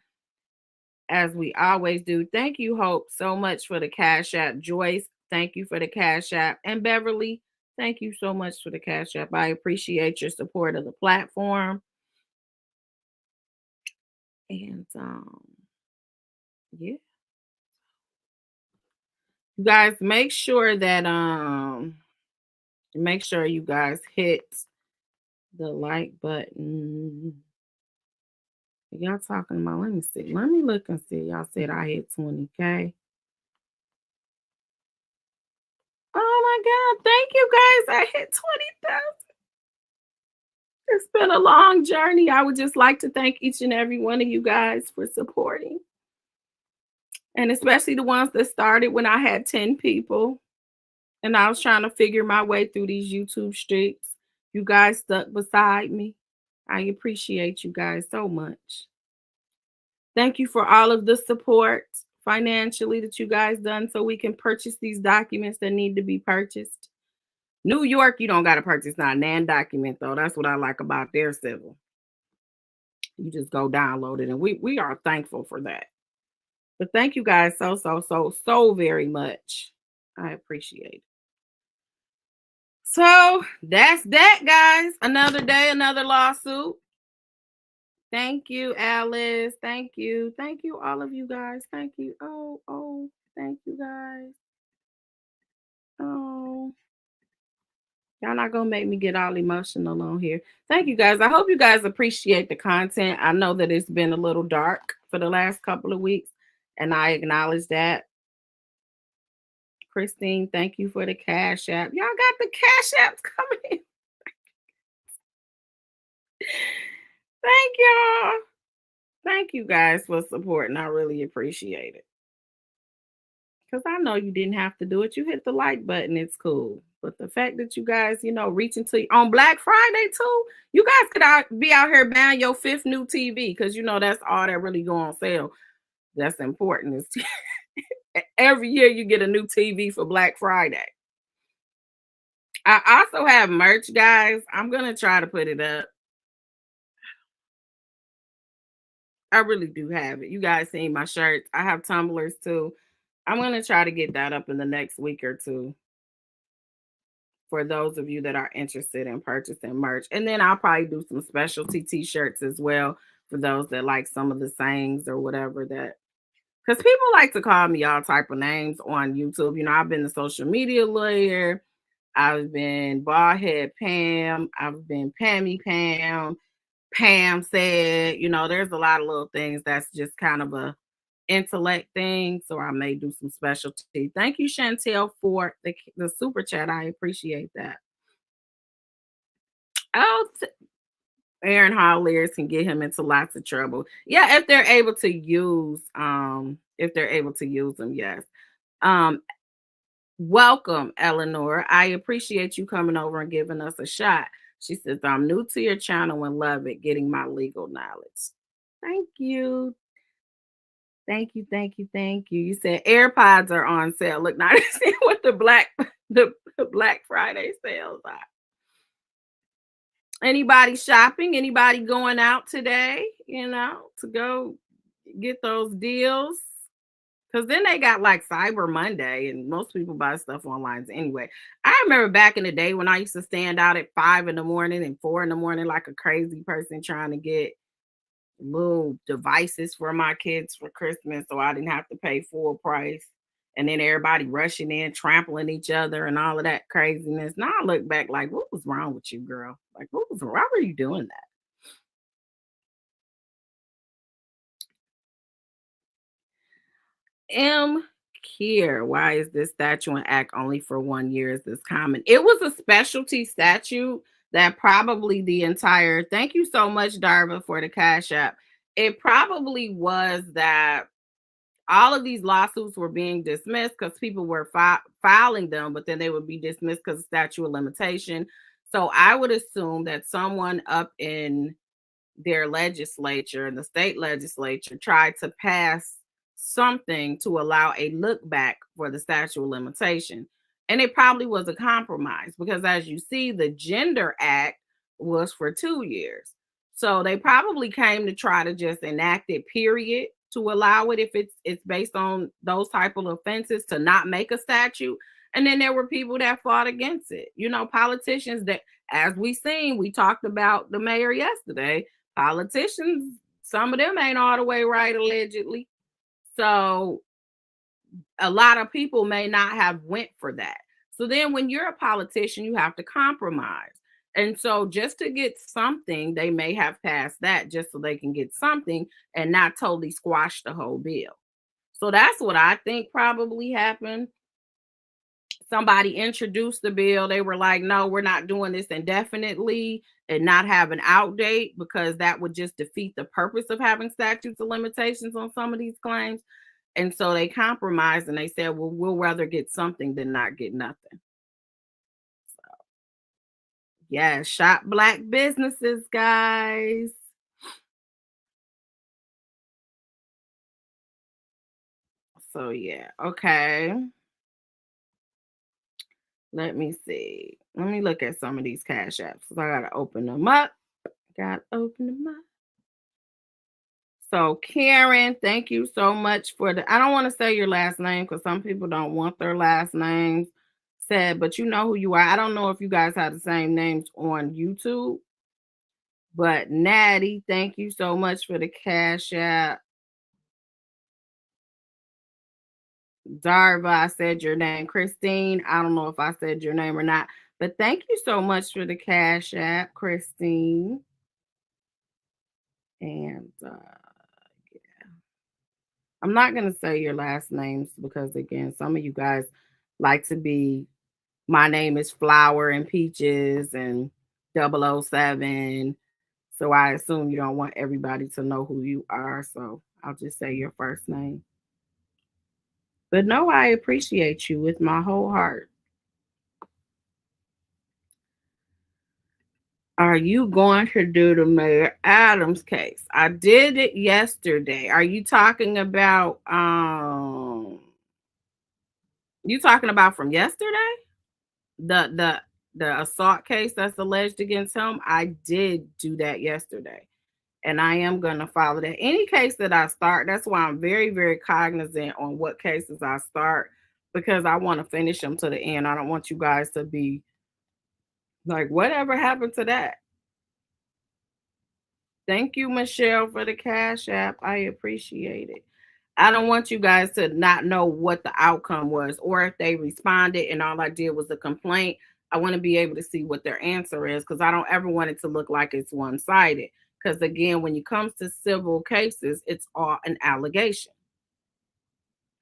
as we always do. Thank you, Hope, so much for the cash app. Joyce, thank you for the cash app. And Beverly, thank you so much for the cash app. I appreciate your support of the platform. And yeah. You guys make sure you guys hit the like button. Y'all talking about, let me see. Let me look and see. Y'all said I hit 20K. Oh my God. Thank you guys. I hit 20,000. It's been a long journey. I would just like to thank each and every one of you guys for supporting. And especially the ones that started when I had 10 people and I was trying to figure my way through these YouTube streets. You guys stuck beside me. I appreciate you guys so much. Thank you for all of the support financially that you guys done so we can purchase these documents that need to be purchased. New York, you don't got to purchase not nan document though. That's what I like about their civil. You just go download it, and we are thankful for that. But thank you guys so very much. I appreciate it. So that's that, guys. Another day, another lawsuit. Thank you, Alice. Thank you. Thank you, all of you guys. Thank you. Oh, thank you guys. Oh, y'all not gonna make me get all emotional on here. Thank you guys. I hope you guys appreciate the content. I know that it's been a little dark for the last couple of weeks, and I acknowledge that. Christine, thank you for the cash app. Y'all got the cash apps coming in. Thank y'all. Thank you guys for supporting. I really appreciate it. Because I know you didn't have to do it. You hit the like button. It's cool. But the fact that you guys, reaching to on Black Friday too, you guys could be out here buying your 5th new TV because that's all that really go on sale. That's important. Is every year you get a new TV for Black Friday. I also have merch, guys. I'm gonna try to put it up. I really do have it. You guys seen my shirts. I have tumblers too. I'm going to try to get that up in the next week or two for those of you that are interested in purchasing merch. And then I'll probably do some specialty t-shirts as well for those that like some of the sayings or whatever that, because people like to call me all type of names on YouTube. I've been the social media lawyer. I've been Baldhead Pam. I've been Pammy Pam. Pam said, there's a lot of little things that's just kind of a intellect thing. So I may do some specialty. Thank you, Chantel, for the super chat. I appreciate that. Oh, Aaron Holliers can get him into lots of trouble. Yeah, if they're able to use them, yes. Welcome, Eleanor. I appreciate you coming over and giving us a shot. She says, I'm new to your channel and love it, getting my legal knowledge. Thank you. Thank you. You said AirPods are on sale. Look, now see what the Black Friday sales are. Anybody shopping? Anybody going out today, to go get those deals? Because then they got like Cyber Monday, and most people buy stuff online anyway. I remember back in the day when I used to stand out at 5 in the morning and 4 in the morning like a crazy person trying to get little devices for my kids for Christmas so I didn't have to pay full price. And then everybody rushing in, trampling each other and all of that craziness. Now I look back like, what was wrong with you, girl? Like, why were you doing that? Here, why is this statute and act only for 1 year? Is this common? It was a specialty statute that probably the entire, thank you so much, Darva, for the cash app. It probably was that all of these lawsuits were being dismissed because people were filing them, but then they would be dismissed because of statute of limitation. So I would assume that someone up in their legislature and the state legislature tried to pass something to allow a look back for the statute of limitation. And it probably was a compromise because, as you see, the Gender Act was for 2 years. So they probably came to try to just enact it, period, to allow it if it's based on those type of offenses to not make a statute. And then there were people that fought against it. Politicians that, as we seen, we talked about the mayor yesterday. Politicians, some of them ain't all the way right, allegedly. So a lot of people may not have went for that. So then when you're a politician, you have to compromise. And so just to get something, they may have passed that just so they can get something and not totally squash the whole bill. So that's what I think probably happened. Somebody introduced the bill. They were like, no, we're not doing this indefinitely and not have an out date because that would just defeat the purpose of having statutes of limitations on some of these claims. And so they compromised and they said, well, we'll rather get something than not get nothing. So, yeah, shop Black businesses, guys. So, yeah, okay. Let me see. Let me look at some of these Cash Apps because I gotta open them up. Gotta open them up. So Karen, thank you so much for the. I don't want to say your last name because some people don't want their last names said, but you know who you are. I don't know if you guys have the same names on YouTube, but Natty, thank you so much for the Cash App. Darva, I said your name. Christine, I don't know if I said your name or not, but thank you so much for the Cash App, Christine. And I'm not going to say your last names because, again, some of you guys like to be, my name is Flower and Peaches and 007. So I assume you don't want everybody to know who you are. So I'll just say your first name. But no, I appreciate you with my whole heart. Are you going to do the Mayor Adams case? I did it yesterday. Are you talking about you talking about from yesterday? The assault case that's alleged against him? I did do that yesterday. And I am going to follow that. Any case that I start, that's why I'm very, very cognizant on what cases I start because I want to finish them to the end. I don't want you guys to be like, whatever happened to that? Thank you, Michelle, for the Cash App. I appreciate it. I don't want you guys to not know what the outcome was or if they responded and all I did was a complaint. I want to be able to see what their answer is because I don't ever want it to look like it's one-sided. Because again, when it comes to civil cases, it's all an allegation.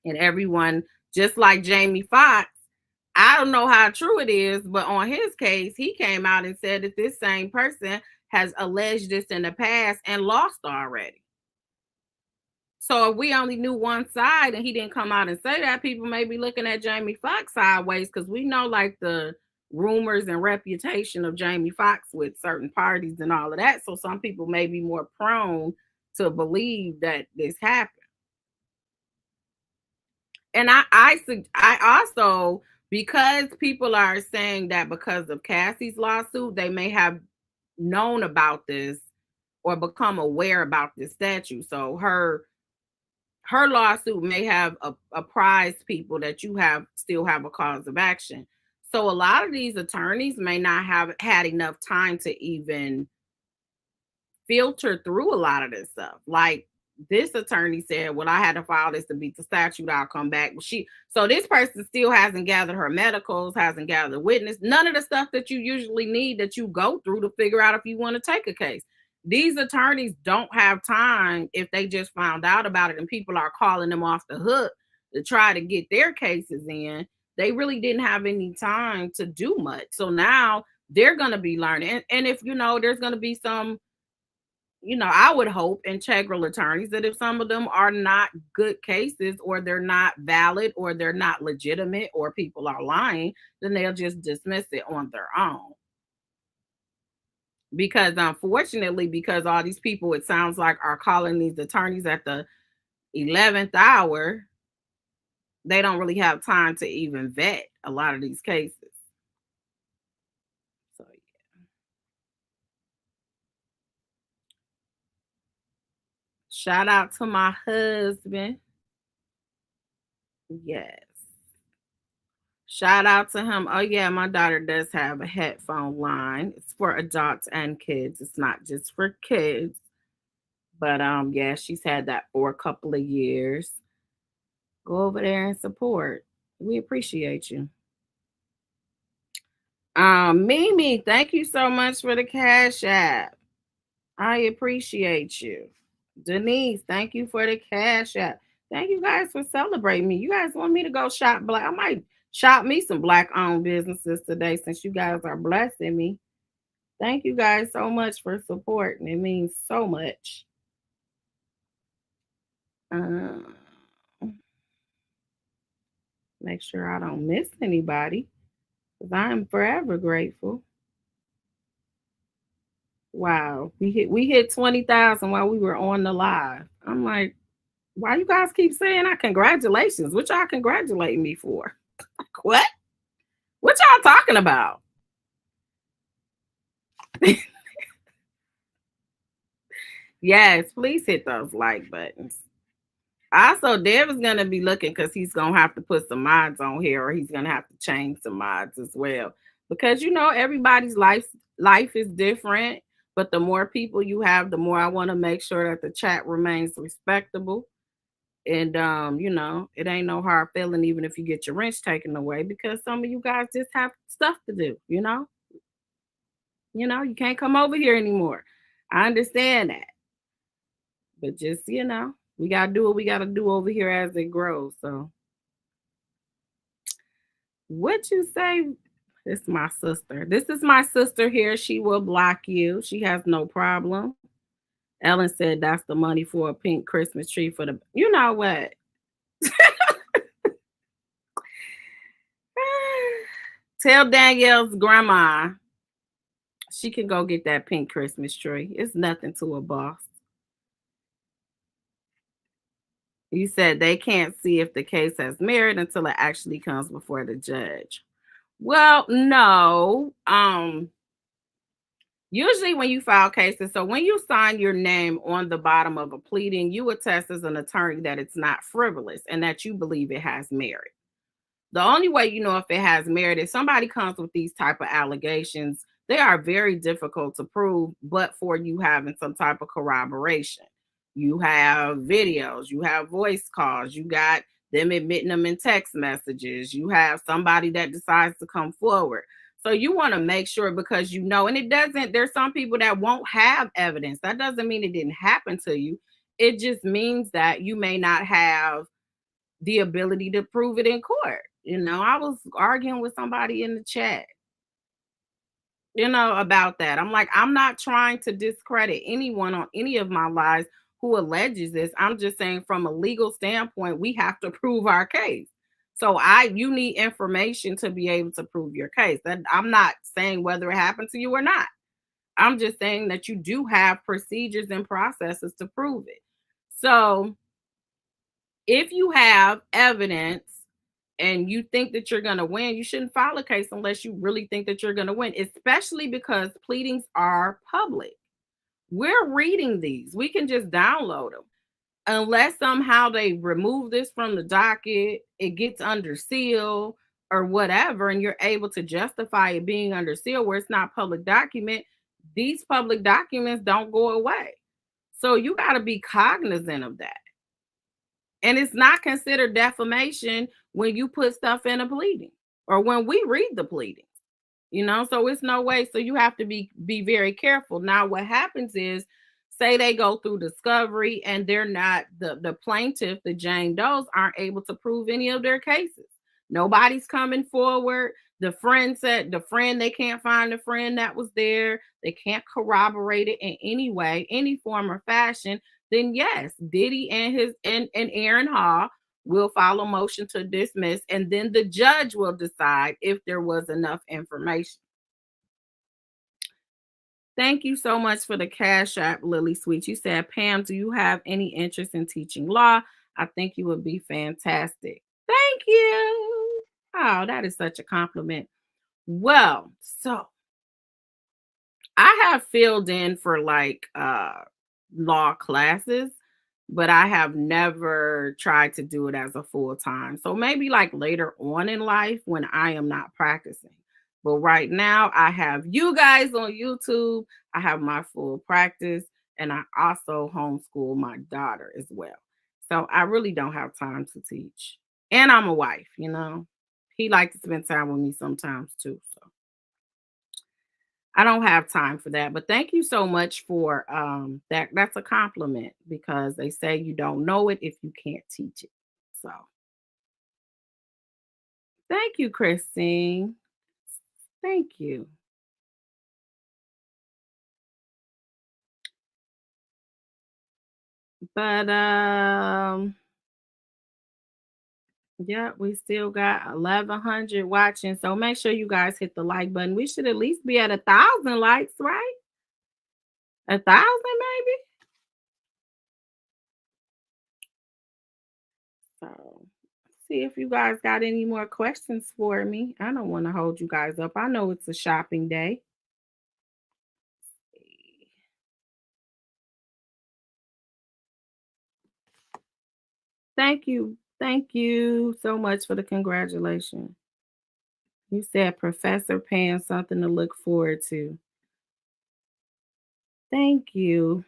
And everyone, just like Jamie Foxx, I don't know how true it is, but on his case, he came out and said that this same person has alleged this in the past and lost already. So if we only knew one side and he didn't come out and say that, people may be looking at Jamie Foxx sideways because we know like the rumors and reputation of Jamie Foxx with certain parties and all of that. So some people may be more prone to believe that this happened. And I also, because people are saying that because of Cassie's lawsuit, they may have known about this or become aware about this statute. So her lawsuit may have apprised people that you still have a cause of action. So a lot of these attorneys may not have had enough time to even filter through a lot of this stuff. Like this attorney said, well, I had to file this to beat the statute. I'll come back. So this person still hasn't gathered her medicals, hasn't gathered a witness, none of the stuff that you usually need that you go through to figure out if you want to take a case. These attorneys don't have time if they just found out about it and people are calling them off the hook to try to get their cases in. They really didn't have any time to do much. So now they're going to be learning. And if, there's going to be some, I would hope integral attorneys that if some of them are not good cases or they're not valid or they're not legitimate or people are lying, then they'll just dismiss it on their own. Because unfortunately, because all these people, it sounds like, are calling these attorneys at the 11th hour, they don't really have time to even vet a lot of these cases. So, yeah. Shout out to my husband. Yes. Shout out to him. Oh, yeah, my daughter does have a headphone line. It's for adults and kids. It's not just for kids. But yeah, she's had that for a couple of years. Go over there and support. We appreciate you. Mimi, thank you so much for the Cash App. I appreciate you. Denise, thank you for the Cash App. Thank you guys for celebrating me. You guys want me to go shop black? I might shop me some black-owned businesses today since you guys are blessing me. Thank you guys so much for supporting. It means so much. Make sure I don't miss anybody because I am forever grateful. Wow, we hit 20,000 while we were on the live. I'm like, why you guys keep saying congratulations? What y'all congratulating me for? What? What y'all talking about? Yes, please hit those like buttons. Also, Dev is gonna be looking because he's gonna have to put some mods on here, or he's gonna have to change some mods as well. Because everybody's life is different, but the more people you have, the more I want to make sure that the chat remains respectable. And it ain't no hard feeling even if you get your wrench taken away, because some of you guys just have stuff to do, you can't come over here anymore. I understand that. But just, we gotta do what we gotta do over here as it grows. So what you say? This is my sister. This is my sister here. She will block you. She has no problem. Ellen said that's the money for a pink Christmas tree for the, you know what? Tell Danielle's grandma she can go get that pink Christmas tree. It's nothing to a boss. You said they can't see if the case has merit until it actually comes before the judge. Well, no. Usually when you file cases, so when you sign your name on the bottom of a pleading, you attest as an attorney that it's not frivolous and that you believe it has merit. The only way you know if it has merit is somebody comes with these type of allegations. They are very difficult to prove, but for you having some type of corroboration. You have videos, you have voice calls, you got them admitting them in text messages, you have somebody that decides to come forward. So you want to make sure, because and there's some people that won't have evidence. That doesn't mean it didn't happen to you. It just means that you may not have the ability to prove it in court. I was arguing with somebody in the chat, about that. I'm like, I'm not trying to discredit anyone on any of my lies who alleges this. I'm just saying from a legal standpoint, we have to prove our case. So you need information to be able to prove your case. That I'm not saying whether it happened to you or not. I'm just saying that you do have procedures and processes to prove it. So if you have evidence and you think that you're going to win, you shouldn't file a case unless you really think that you're going to win, especially because pleadings are public. We're reading these. We can just download them. Unless somehow they remove this from the docket, it gets under seal or whatever, and you're able to justify it being under seal where it's not public document, these public documents don't go away. So you got to be cognizant of that. And it's not considered defamation when you put stuff in a pleading or when we read the pleading, so it's no way. So you have to be very careful. Now, what happens is, say they go through discovery and they're not, the plaintiff, the Jane Does, aren't able to prove any of their cases. Nobody's coming forward. The friend said they can't find the friend that was there. They can't corroborate it in any way, any form or fashion. Then yes, Diddy and Aaron Hall will file a motion to dismiss, and then the judge will decide if there was enough information. Thank you so much for the Cash App, Lily Sweet. You said, Pam, do you have any interest in teaching law? I think you would be fantastic. Thank you. Oh, that is such a compliment. Well, so I have filled in for law classes, but I have never tried to do it as a full time. So maybe later on in life when I am not practicing. But right now I have you guys on YouTube. I have my full practice, and I also homeschool my daughter as well. So I really don't have time to teach. And I'm a wife, He likes to spend time with me sometimes too. So I don't have time for that, but thank you so much for that. That's a compliment, because they say you don't know it if you can't teach it. So thank you, Christine. Thank you. But yeah, we still got 1,100 watching. So make sure you guys hit the like button. We should at least be at 1,000 likes, right? 1,000 maybe. So see if you guys got any more questions for me. I don't want to hold you guys up. I know it's a shopping day. Thank you. Thank you so much for the congratulations. You said Professor Pan, something to look forward to. Thank you.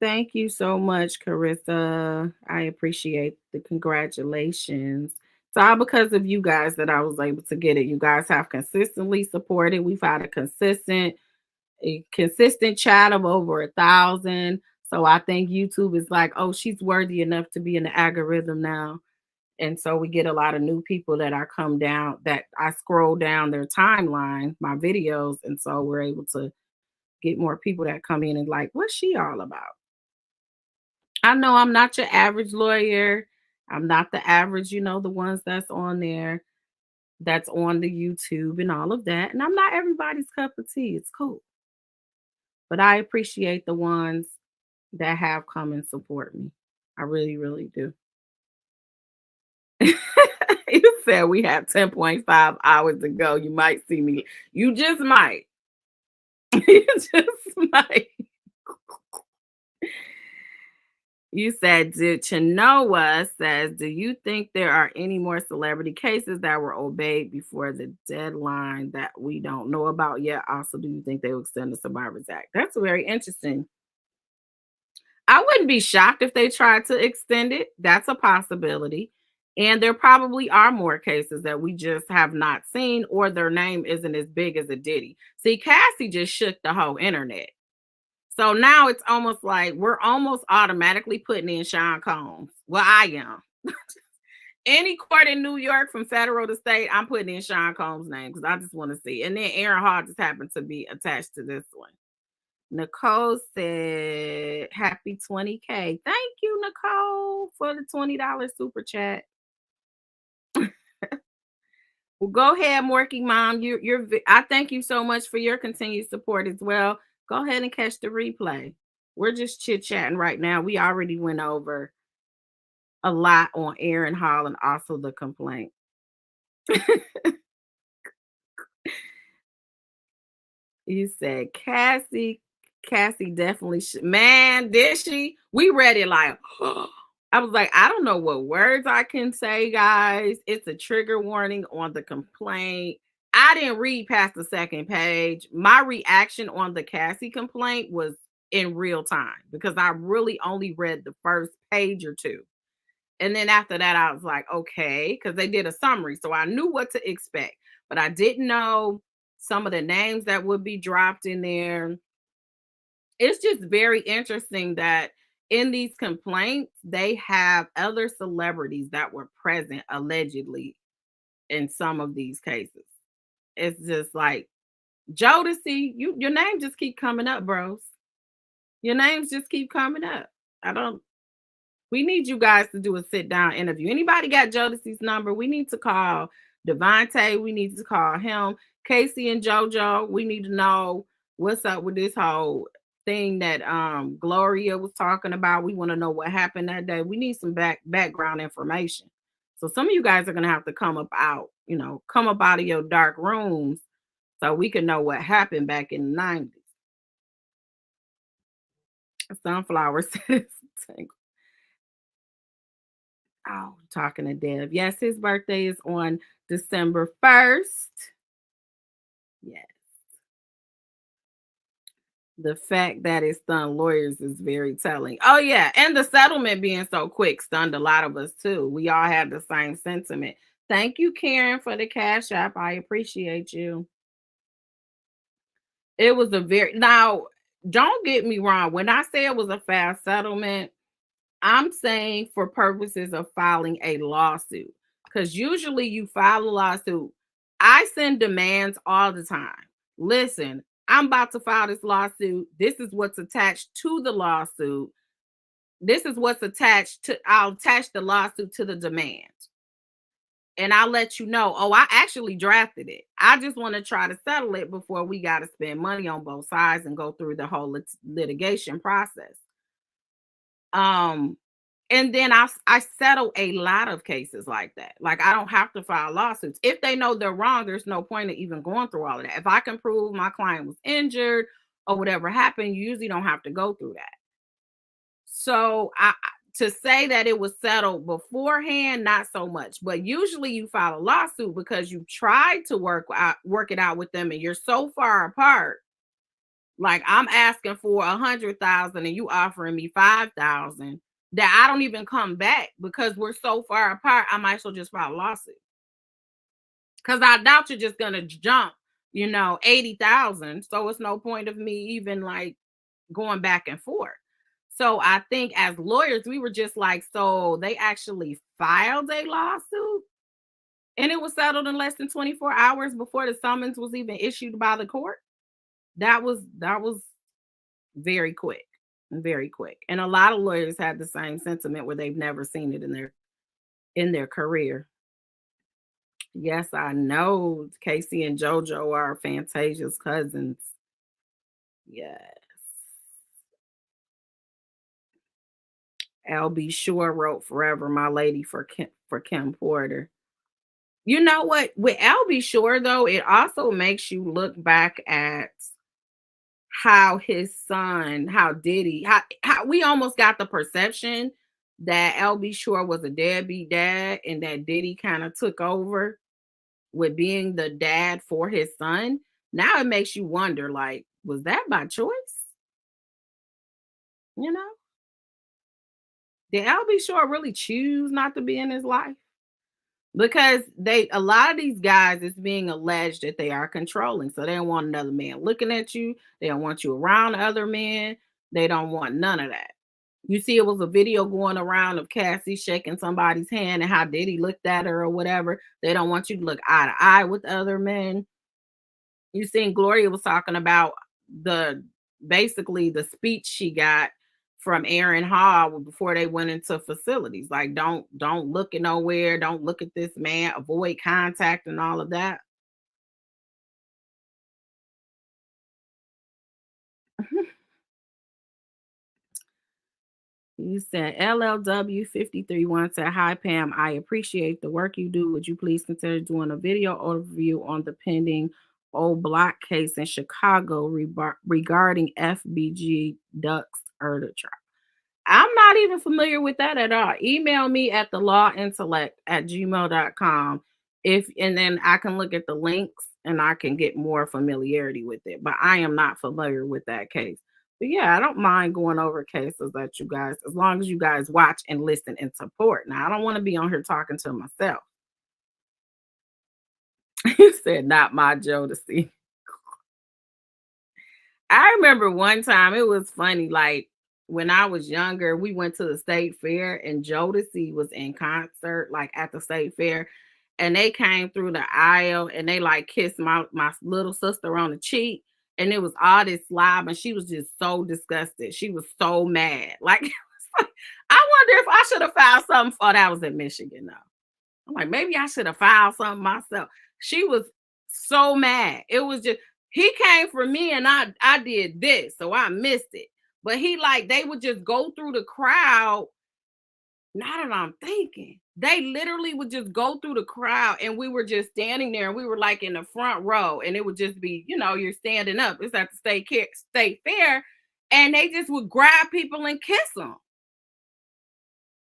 Thank you so much, Carissa. I appreciate the congratulations. It's all because of you guys that I was able to get it. You guys have consistently supported. We've had a consistent chat of over 1,000. So I think YouTube is like, oh, she's worthy enough to be in the algorithm now. And so we get a lot of new people that I come down, that I scroll down their timeline, my videos. And so we're able to get more people that come in and like, what's she all about? I know I'm not your average lawyer. I'm not the average, the ones that's on there, that's on the YouTube and all of that. And I'm not everybody's cup of tea. It's cool. But I appreciate the ones that have come and support me. I really, really do. You said we have 10.5 hours to go. You might see me. You just might. You just might. You said, did Chenoa says, do you think there are any more celebrity cases that were obeyed before the deadline that we don't know about yet? Also, do you think they will extend the Survivors Act? That's very interesting. I wouldn't be shocked if they tried to extend it. That's a possibility. And there probably are more cases that we just have not seen, or their name isn't as big as a Diddy. See, Cassie just shook the whole internet. So now it's almost like we're almost automatically putting in Sean Combs. Well, I am. Any court in New York, from federal to state, I'm putting in Sean Combs' name because I just want to see. And then Aaron Hall just happened to be attached to this one. Nicole said, happy 20K. Thank you, Nicole, for the $20 super chat. Well, go ahead, Morky Mom. I thank you so much for your continued support as well. Go ahead and catch the replay. We're just chit-chatting right now. We already went over a lot on Aaron Hall and also the complaint. You said Cassie definitely should. Man, did she? We read it like, I was like, I don't know what words I can say, guys. It's a trigger warning on the complaint. I didn't read past the second page. My reaction on the Cassie complaint was in real time because I really only read the first page or two. And then after that, I was like, okay, because they did a summary. So I knew what to expect, but I didn't know some of the names that would be dropped in there. It's just very interesting that in these complaints, they have other celebrities that were present allegedly in some of these cases. It's just like, Jodeci, your name just keep coming up, bros. Your names just keep coming up. We need you guys to do a sit down interview. Anybody got Jodeci's number? We need to call Devontae. We need to call him. Casey and JoJo. We need to know what's up with this whole thing that Gloria was talking about. We want to know what happened that day. We need some background information. So some of you guys are gonna have to come up out of your dark rooms so we can know what happened back in the 90s. Sunflower says, oh, talking to Dev. Yes, his birthday is on December 1st. Yes. The fact that it stunned lawyers is very telling. Oh, yeah. And the settlement being so quick stunned a lot of us, too. We all have the same sentiment. Thank you, Karen, for the Cash App. I appreciate you. It was now, don't get me wrong. When I say it was a fast settlement, I'm saying for purposes of filing a lawsuit, because usually you file a lawsuit. I send demands all the time. Listen, I'm about to file this lawsuit. This is what's attached to the lawsuit. This is what's attached to, I'll attach the lawsuit to the demand. And I'll let you know, oh, I actually drafted it. I just want to try to settle it before we got to spend money on both sides and go through the whole litigation process. And then I settle a lot of cases like that. Like, I don't have to file lawsuits. If they know they're wrong, there's no point in even going through all of that. If I can prove my client was injured or whatever happened, you usually don't have to go through that. So to say that it was settled beforehand, not so much. But usually you file a lawsuit because you tried to work it out with them, and you're so far apart. Like, I'm asking for 100,000 and you offering me 5,000, that I don't even come back because we're so far apart. I might as well just file a lawsuit, because I doubt you're just gonna jump, 80,000. So it's no point of me even like going back and forth. So I think as lawyers, we were just like, so they actually filed a lawsuit and it was settled in less than 24 hours before the summons was even issued by the court. That was very quick, very quick. And a lot of lawyers had the same sentiment where they've never seen it in their career. Yes, I know Casey and JoJo are Fantasia's cousins. Yes. LB Shore wrote Forever My Lady for Kim Porter. You know what? With LB Shore, though, it also makes you look back at how his son, how Diddy, how we almost got the perception that LB Shore was a deadbeat dad and that Diddy kind of took over with being the dad for his son. Now it makes you wonder, like, was that by choice? You know? Did LB Shore really choose not to be in his life? Because a lot of these guys, it's being alleged that they are controlling. So they don't want another man looking at you. They don't want you around other men. They don't want none of that. You see, it was a video going around of Cassie shaking somebody's hand and how Diddy looked at her or whatever. They don't want you to look eye to eye with other men. You seen Gloria was talking about basically the speech she got from Aaron Hall before they went into facilities. Like, don't look at nowhere, don't look at this man, avoid contact and all of that. You said LLW 531 said, "Hi Pam, I appreciate the work you do. Would you please consider doing a video overview on the pending old block case in Chicago regarding FBG Ducks Erda trial?" I'm not even familiar with that at all. Email me at thelawintellect@gmail.com and then I can look at the links and I can get more familiarity with it. But I am not familiar with that case. But yeah, I don't mind going over cases that you guys, as long as you guys watch and listen and support. Now, I don't want to be on here talking to myself. You said not my Joe to see. I remember one time it was funny, like when I was younger, we went to the state fair and Jodeci was in concert, like at the state fair, and they came through the aisle and they like kissed my little sister on the cheek, and it was all this slob, and she was just so disgusted. She was so mad. Like, it was like, I wonder if I should have filed something for that. Was in Michigan though. I'm like, maybe I should have filed something myself. She was so mad. It was just, he came for me and I did this, so I missed it. But they would just go through the crowd. Now that I'm thinking, they literally would just go through the crowd and we were just standing there and we were like in the front row and it would just be, you're standing up. It's at the state fair, and they just would grab people and kiss them.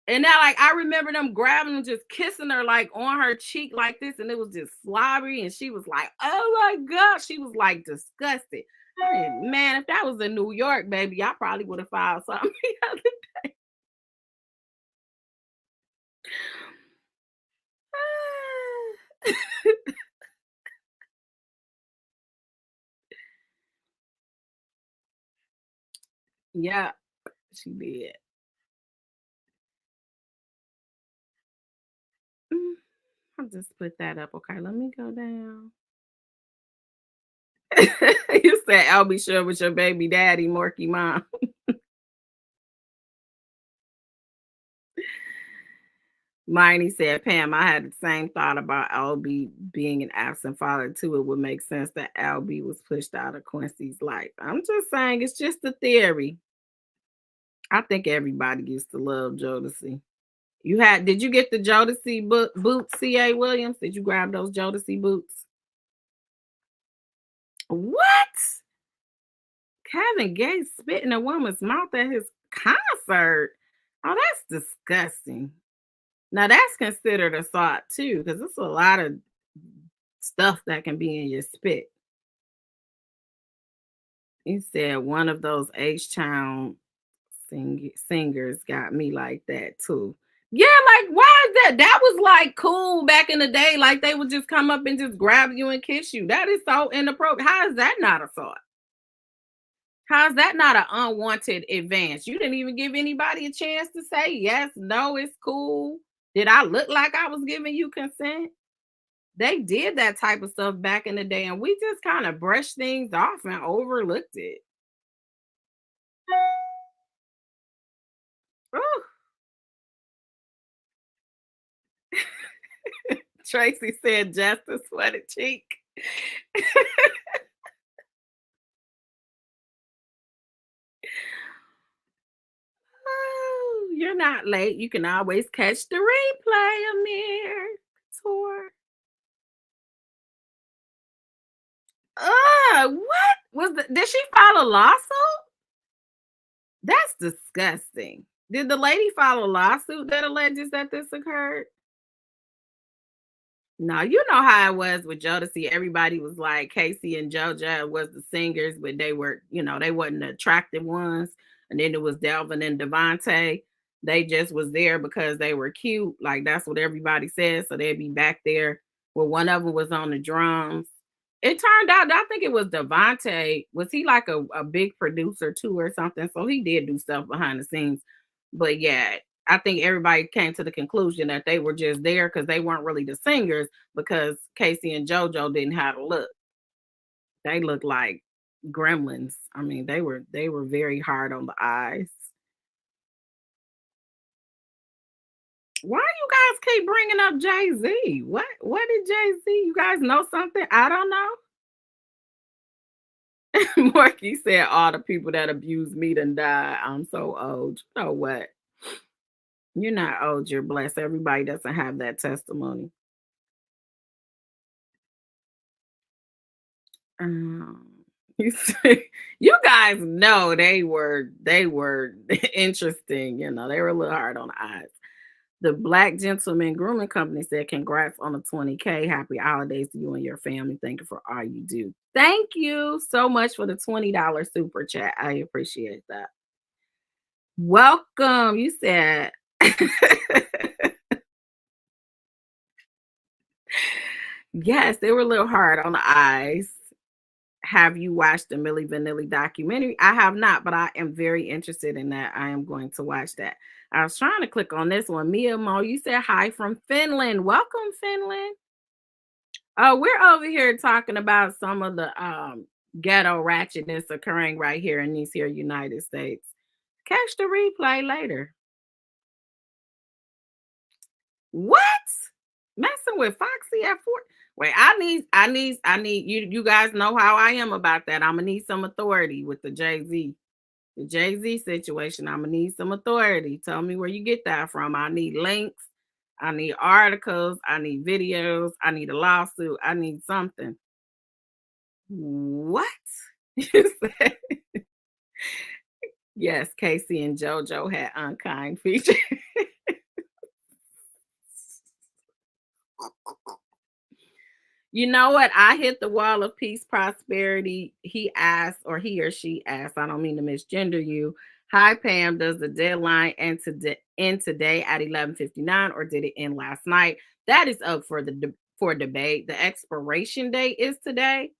And now, like, I remember them grabbing and just kissing her, like, on her cheek like this, and it was just slobbery, and she was like, oh my God, she was, like, disgusted. And, man, if that was in New York, baby, I probably would have filed something the other day. Yeah, she did. I'll just put that up. Okay, let me go down. You said, I'll be sure with your baby daddy, Morky Mom. Miney said, Pam, I had the same thought about LB being an absent father too. It would make sense that LB was pushed out of Quincy's life. I'm just saying, it's just a theory. I think everybody used to love Jodeci. Did you get the Jodeci boots, C.A. Williams? Did you grab those Jodeci boots? What? Kevin Gates spit in a woman's mouth at his concert. Oh, that's disgusting. Now that's considered assault too, because it's a lot of stuff that can be in your spit. He said one of those H-Town singers got me like that too. Yeah, like why is that? That was like cool back in the day. Like they would just come up and just grab you and kiss you. That is so inappropriate. How is that not assault? How is that not an unwanted advance? You didn't even give anybody a chance to say yes, no, it's cool. Did I look like I was giving you consent? They did that type of stuff back in the day, and we just kind of brushed things off and overlooked it. Ooh. Tracy said justice for the cheek. Oh, you're not late. You can always catch the replay, Amir. Tour. What was did she file a lawsuit? That's disgusting. Did the lady file a lawsuit that alleges that this occurred? No, you know how it was with Jodeci. Everybody was like Casey and JoJo was the singers, but they were, they wasn't the attractive ones. And then it was Delvin and Devontae. They just was there because they were cute. Like that's what everybody said. So they'd be back there. Well, one of them was on the drums. It turned out, I think it was Devontae. Was he like a big producer too or something? So he did do stuff behind the scenes. But yeah, I think everybody came to the conclusion that they were just there because they weren't really the singers because Casey and JoJo didn't have a look. They looked like gremlins. I mean, they were very hard on the eyes. Why you guys keep bringing up Jay-Z? What did Jay-Z? You guys know something I don't know? Marky said all the people that abuse me done died. I'm so old. You know what? You're not old, you're blessed. Everybody doesn't have that testimony. Um, you say you guys know they were interesting, they were a little hard on the eyes. The Black Gentleman Grooming Company said, congrats on the 20K. Happy holidays to you and your family. Thank you for all you do. Thank you so much for the $20 super chat. I appreciate that. Welcome. You said yes, they were a little hard on the eyes. Have you watched the Milli Vanilli documentary? I have not, but I am very interested in that. I am going to watch that. I was trying to click on this one. Mia Mo, you said hi from Finland. Welcome, Finland. Oh, we're over here talking about some of the ghetto ratchetness occurring right here in these here United States. Catch the replay later. What? Messing with Foxy at 4? Wait, I need you guys know how I am about that. I'm gonna need some authority with the Jay-Z. The Jay-Z situation. I'm gonna need some authority. Tell me where you get that from. I need links. I need articles. I need videos. I need a lawsuit. I need something. What? You said yes, Casey and JoJo had unkind features. You know what? I hit the wall of peace, prosperity. He asked, or he or she asked, I don't mean to misgender you. Hi, Pam. Does the deadline end today at 11:59, or did it end last night? That is up for for debate. The expiration date is today.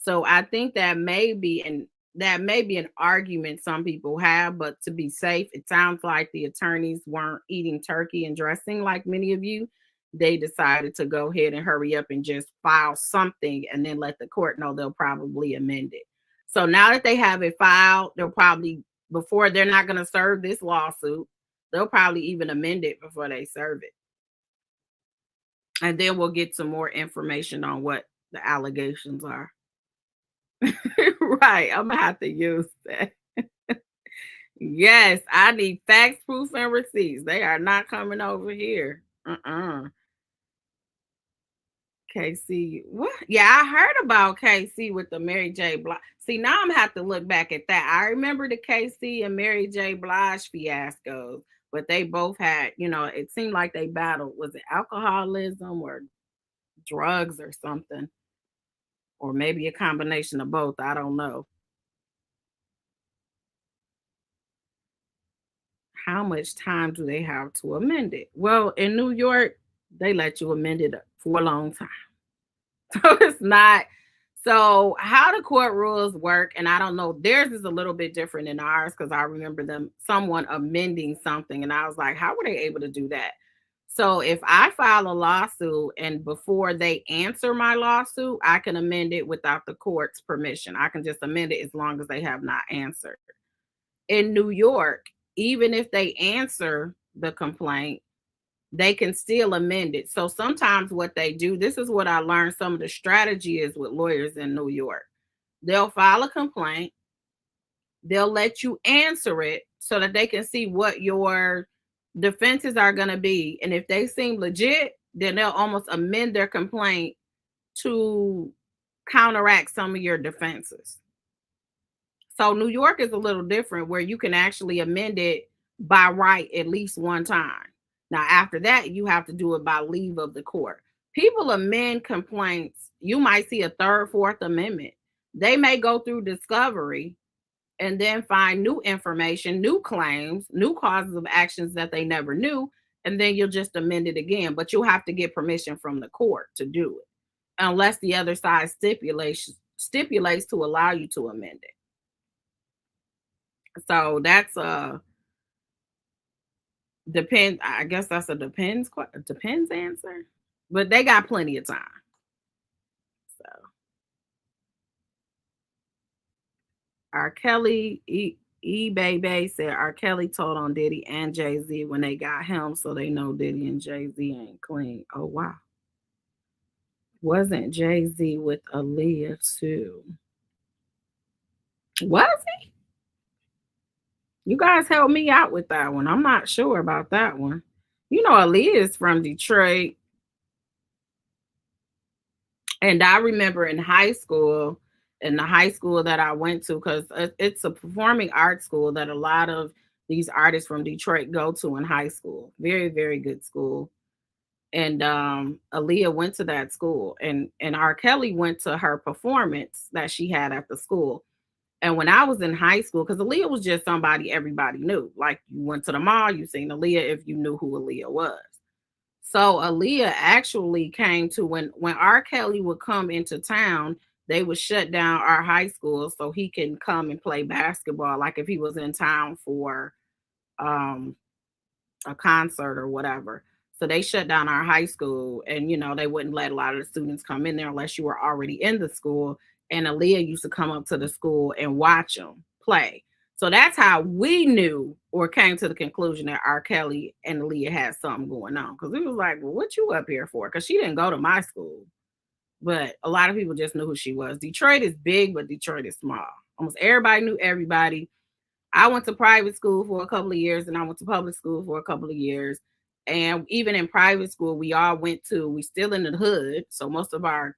So I think that may be an argument some people have, but to be safe, it sounds like the attorneys weren't eating turkey and dressing like many of you. They decided to go ahead and hurry up and just file something and then let the court know they'll probably amend it. So now that they have it filed, they'll probably, before they're not going to serve this lawsuit, they'll probably even amend it before they serve it. And then we'll get some more information on what the allegations are. Right. I'm gonna have to use that. Yes, I need facts, proof, and receipts. They are not coming over here. KC. What? Yeah, I heard about KC with the Mary J. Blige. See, now I'm have to look back at that. I remember the KC and Mary J. Blige fiascos, but they both had, it seemed like they battled. Was it alcoholism or drugs or something? Or maybe a combination of both. I don't know. How much time do they have to amend it? Well, in New York, they let you amend it for a long time. So it's not. So how the court rules work, and I don't know, theirs is a little bit different than ours because I remember someone amending something, and I was like, how were they able to do that? So if I file a lawsuit and before they answer my lawsuit, I can amend it without the court's permission. I can just amend it as long as they have not answered. In New York, even if they answer the complaint, they can still amend it. So sometimes what they do, this is what I learned some of the strategy is with lawyers in New York. They'll file a complaint, they'll let you answer it so that they can see what your defenses are going to be. And if they seem legit, then they'll almost amend their complaint to counteract some of your defenses. So New York is a little different where you can actually amend it by right at least one time. Now, after that, you have to do it by leave of the court. People amend complaints. You might see a third, fourth amendment. They may go through discovery and then find new information, new claims, new causes of actions that they never knew. And then you'll just amend it again. But you'll have to get permission from the court to do it, unless the other side stipulates to allow you to amend it. So that's depends. I guess that's a depends answer, but they got plenty of time. So R. Kelly Baby said R. Kelly told on Diddy and Jay-Z when they got him, so they know Diddy and Jay-Z ain't clean. Oh wow. Wasn't Jay-Z with Aaliyah too? Was he? You guys help me out with that one. I'm not sure about that one. Aaliyah is from Detroit. And I remember in high school, in the high school that I went to, because it's a performing arts school that a lot of these artists from Detroit go to in high school. Very, very good school. And Aaliyah went to that school. And R. Kelly went to her performance that she had at the school. And when I was in high school, because Aaliyah was just somebody everybody knew. Like you went to the mall, you seen Aaliyah if you knew who Aaliyah was. So Aaliyah actually came to when R. Kelly would come into town, they would shut down our high school so he can come and play basketball. Like if he was in town for a concert or whatever. So they shut down our high school and, they wouldn't let a lot of the students come in there unless you were already in the school. And Aaliyah used to come up to the school and watch them play. So that's how we knew or came to the conclusion that R. Kelly and Aaliyah had something going on. Because we was like, well, what you up here for? Because she didn't go to my school. But a lot of people just knew who she was. Detroit is big, but Detroit is small. Almost everybody knew everybody. I went to private school for a couple of years and I went to public school for a couple of years. And even in private school, we still in the hood. So most of our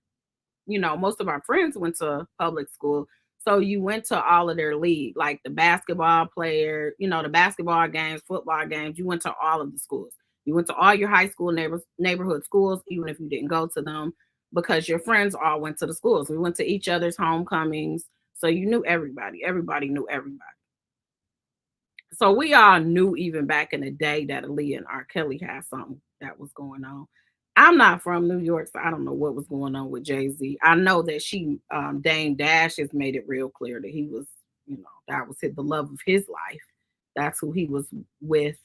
friends went to public school. So you went to all of their league, like the basketball player, the basketball games, football games. You went to all of the schools. You went to all your high school neighborhood schools, even if you didn't go to them, because your friends all went to the schools. We went to each other's homecomings. So you knew everybody. Everybody knew everybody. So we all knew even back in the day that Aaliyah and R. Kelly had something that was going on. I'm not from New York, so I don't know what was going on with Jay-Z. I know that Dame Dash has made it real clear that he was, that was the love of his life. That's who he was with.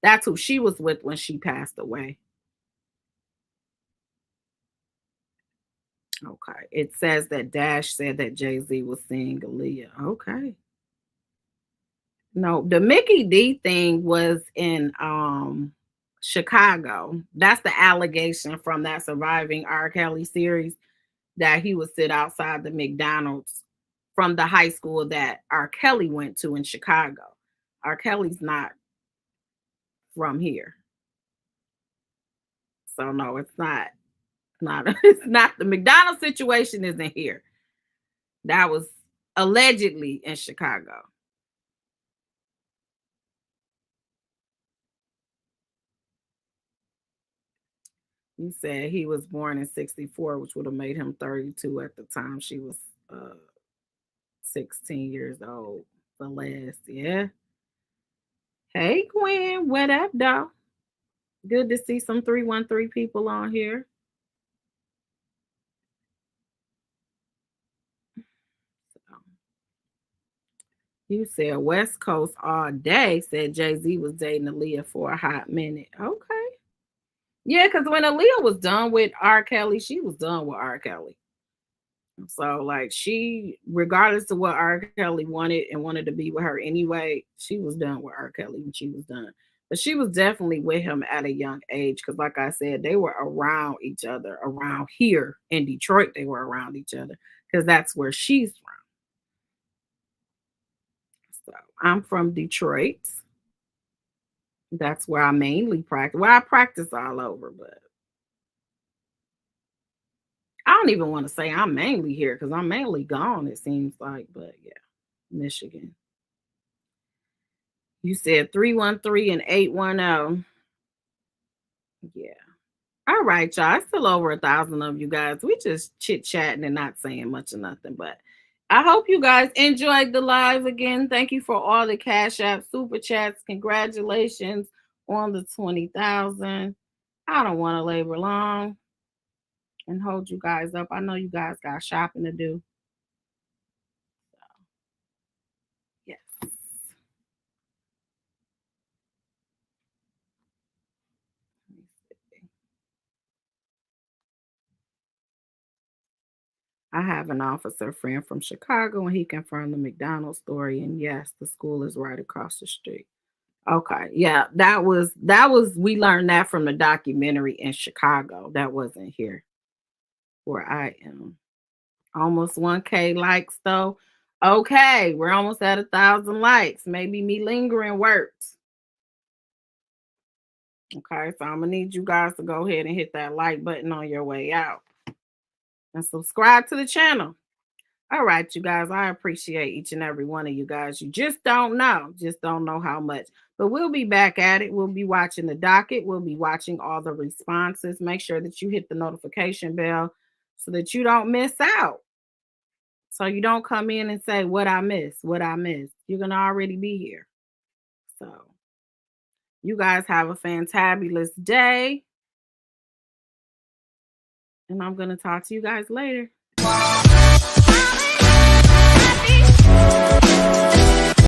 That's who she was with when she passed away. Okay. It says that Dash said that Jay-Z was seeing Aaliyah. Okay. No, the Mickey D thing was in Chicago. That's the allegation from that surviving R. Kelly series, that he would sit outside the McDonald's from the high school that R. Kelly went to in Chicago. R. Kelly's not from here. So no, it's not It's not the McDonald's situation isn't here. That was allegedly in Chicago. You said he was born in 64, which would have made him 32 at the time she was 16 years old. The last, yeah. Hey, Gwen, what up, dog? Good to see some 313 people on here. You said West Coast all day. Said Jay-Z was dating Aaliyah for a hot minute. Okay. Yeah, because when Aaliyah was done with R. Kelly, she was done with R. Kelly. So, like, she, regardless of what R. Kelly wanted and wanted to be with her anyway, she was done with R. Kelly when she was done. But she was definitely with him at a young age because, like I said, they were around each other. Around here in Detroit, they were around each other because that's where she's from. So, I'm from Detroit. That's where I mainly practice. Well, I practice all over, but I don't even want to say I'm mainly here because I'm mainly gone, it seems like. But yeah, Michigan. You said 313 and 810. Yeah. All right, y'all. It's still over 1,000 of you guys. We just chit-chatting and not saying much of nothing. But I hope you guys enjoyed the live again. Thank you for all the Cash App super chats. Congratulations on the 20,000. I don't want to labor long and hold you guys up. I know you guys got shopping to do. So, yes. I have an officer friend from Chicago and he confirmed the McDonald's story. And yes, the school is right across the street. Okay. Yeah, that was we learned that from the documentary in Chicago. That wasn't here where I am. Almost 1K likes though. Okay, we're almost at 1,000 likes. Maybe me lingering works. Okay, so I'm gonna need you guys to go ahead and hit that like button on your way out. And subscribe to the channel. All right, you guys, I appreciate each and every one of you guys. You just don't know how much. But we'll be back at it. We'll be watching the docket. We'll be watching all the responses. Make sure that you hit the notification bell so that you don't miss out. So you don't come in and say, what I missed. You're going to already be here. So you guys have a fantabulous day. And I'm going to talk to you guys later.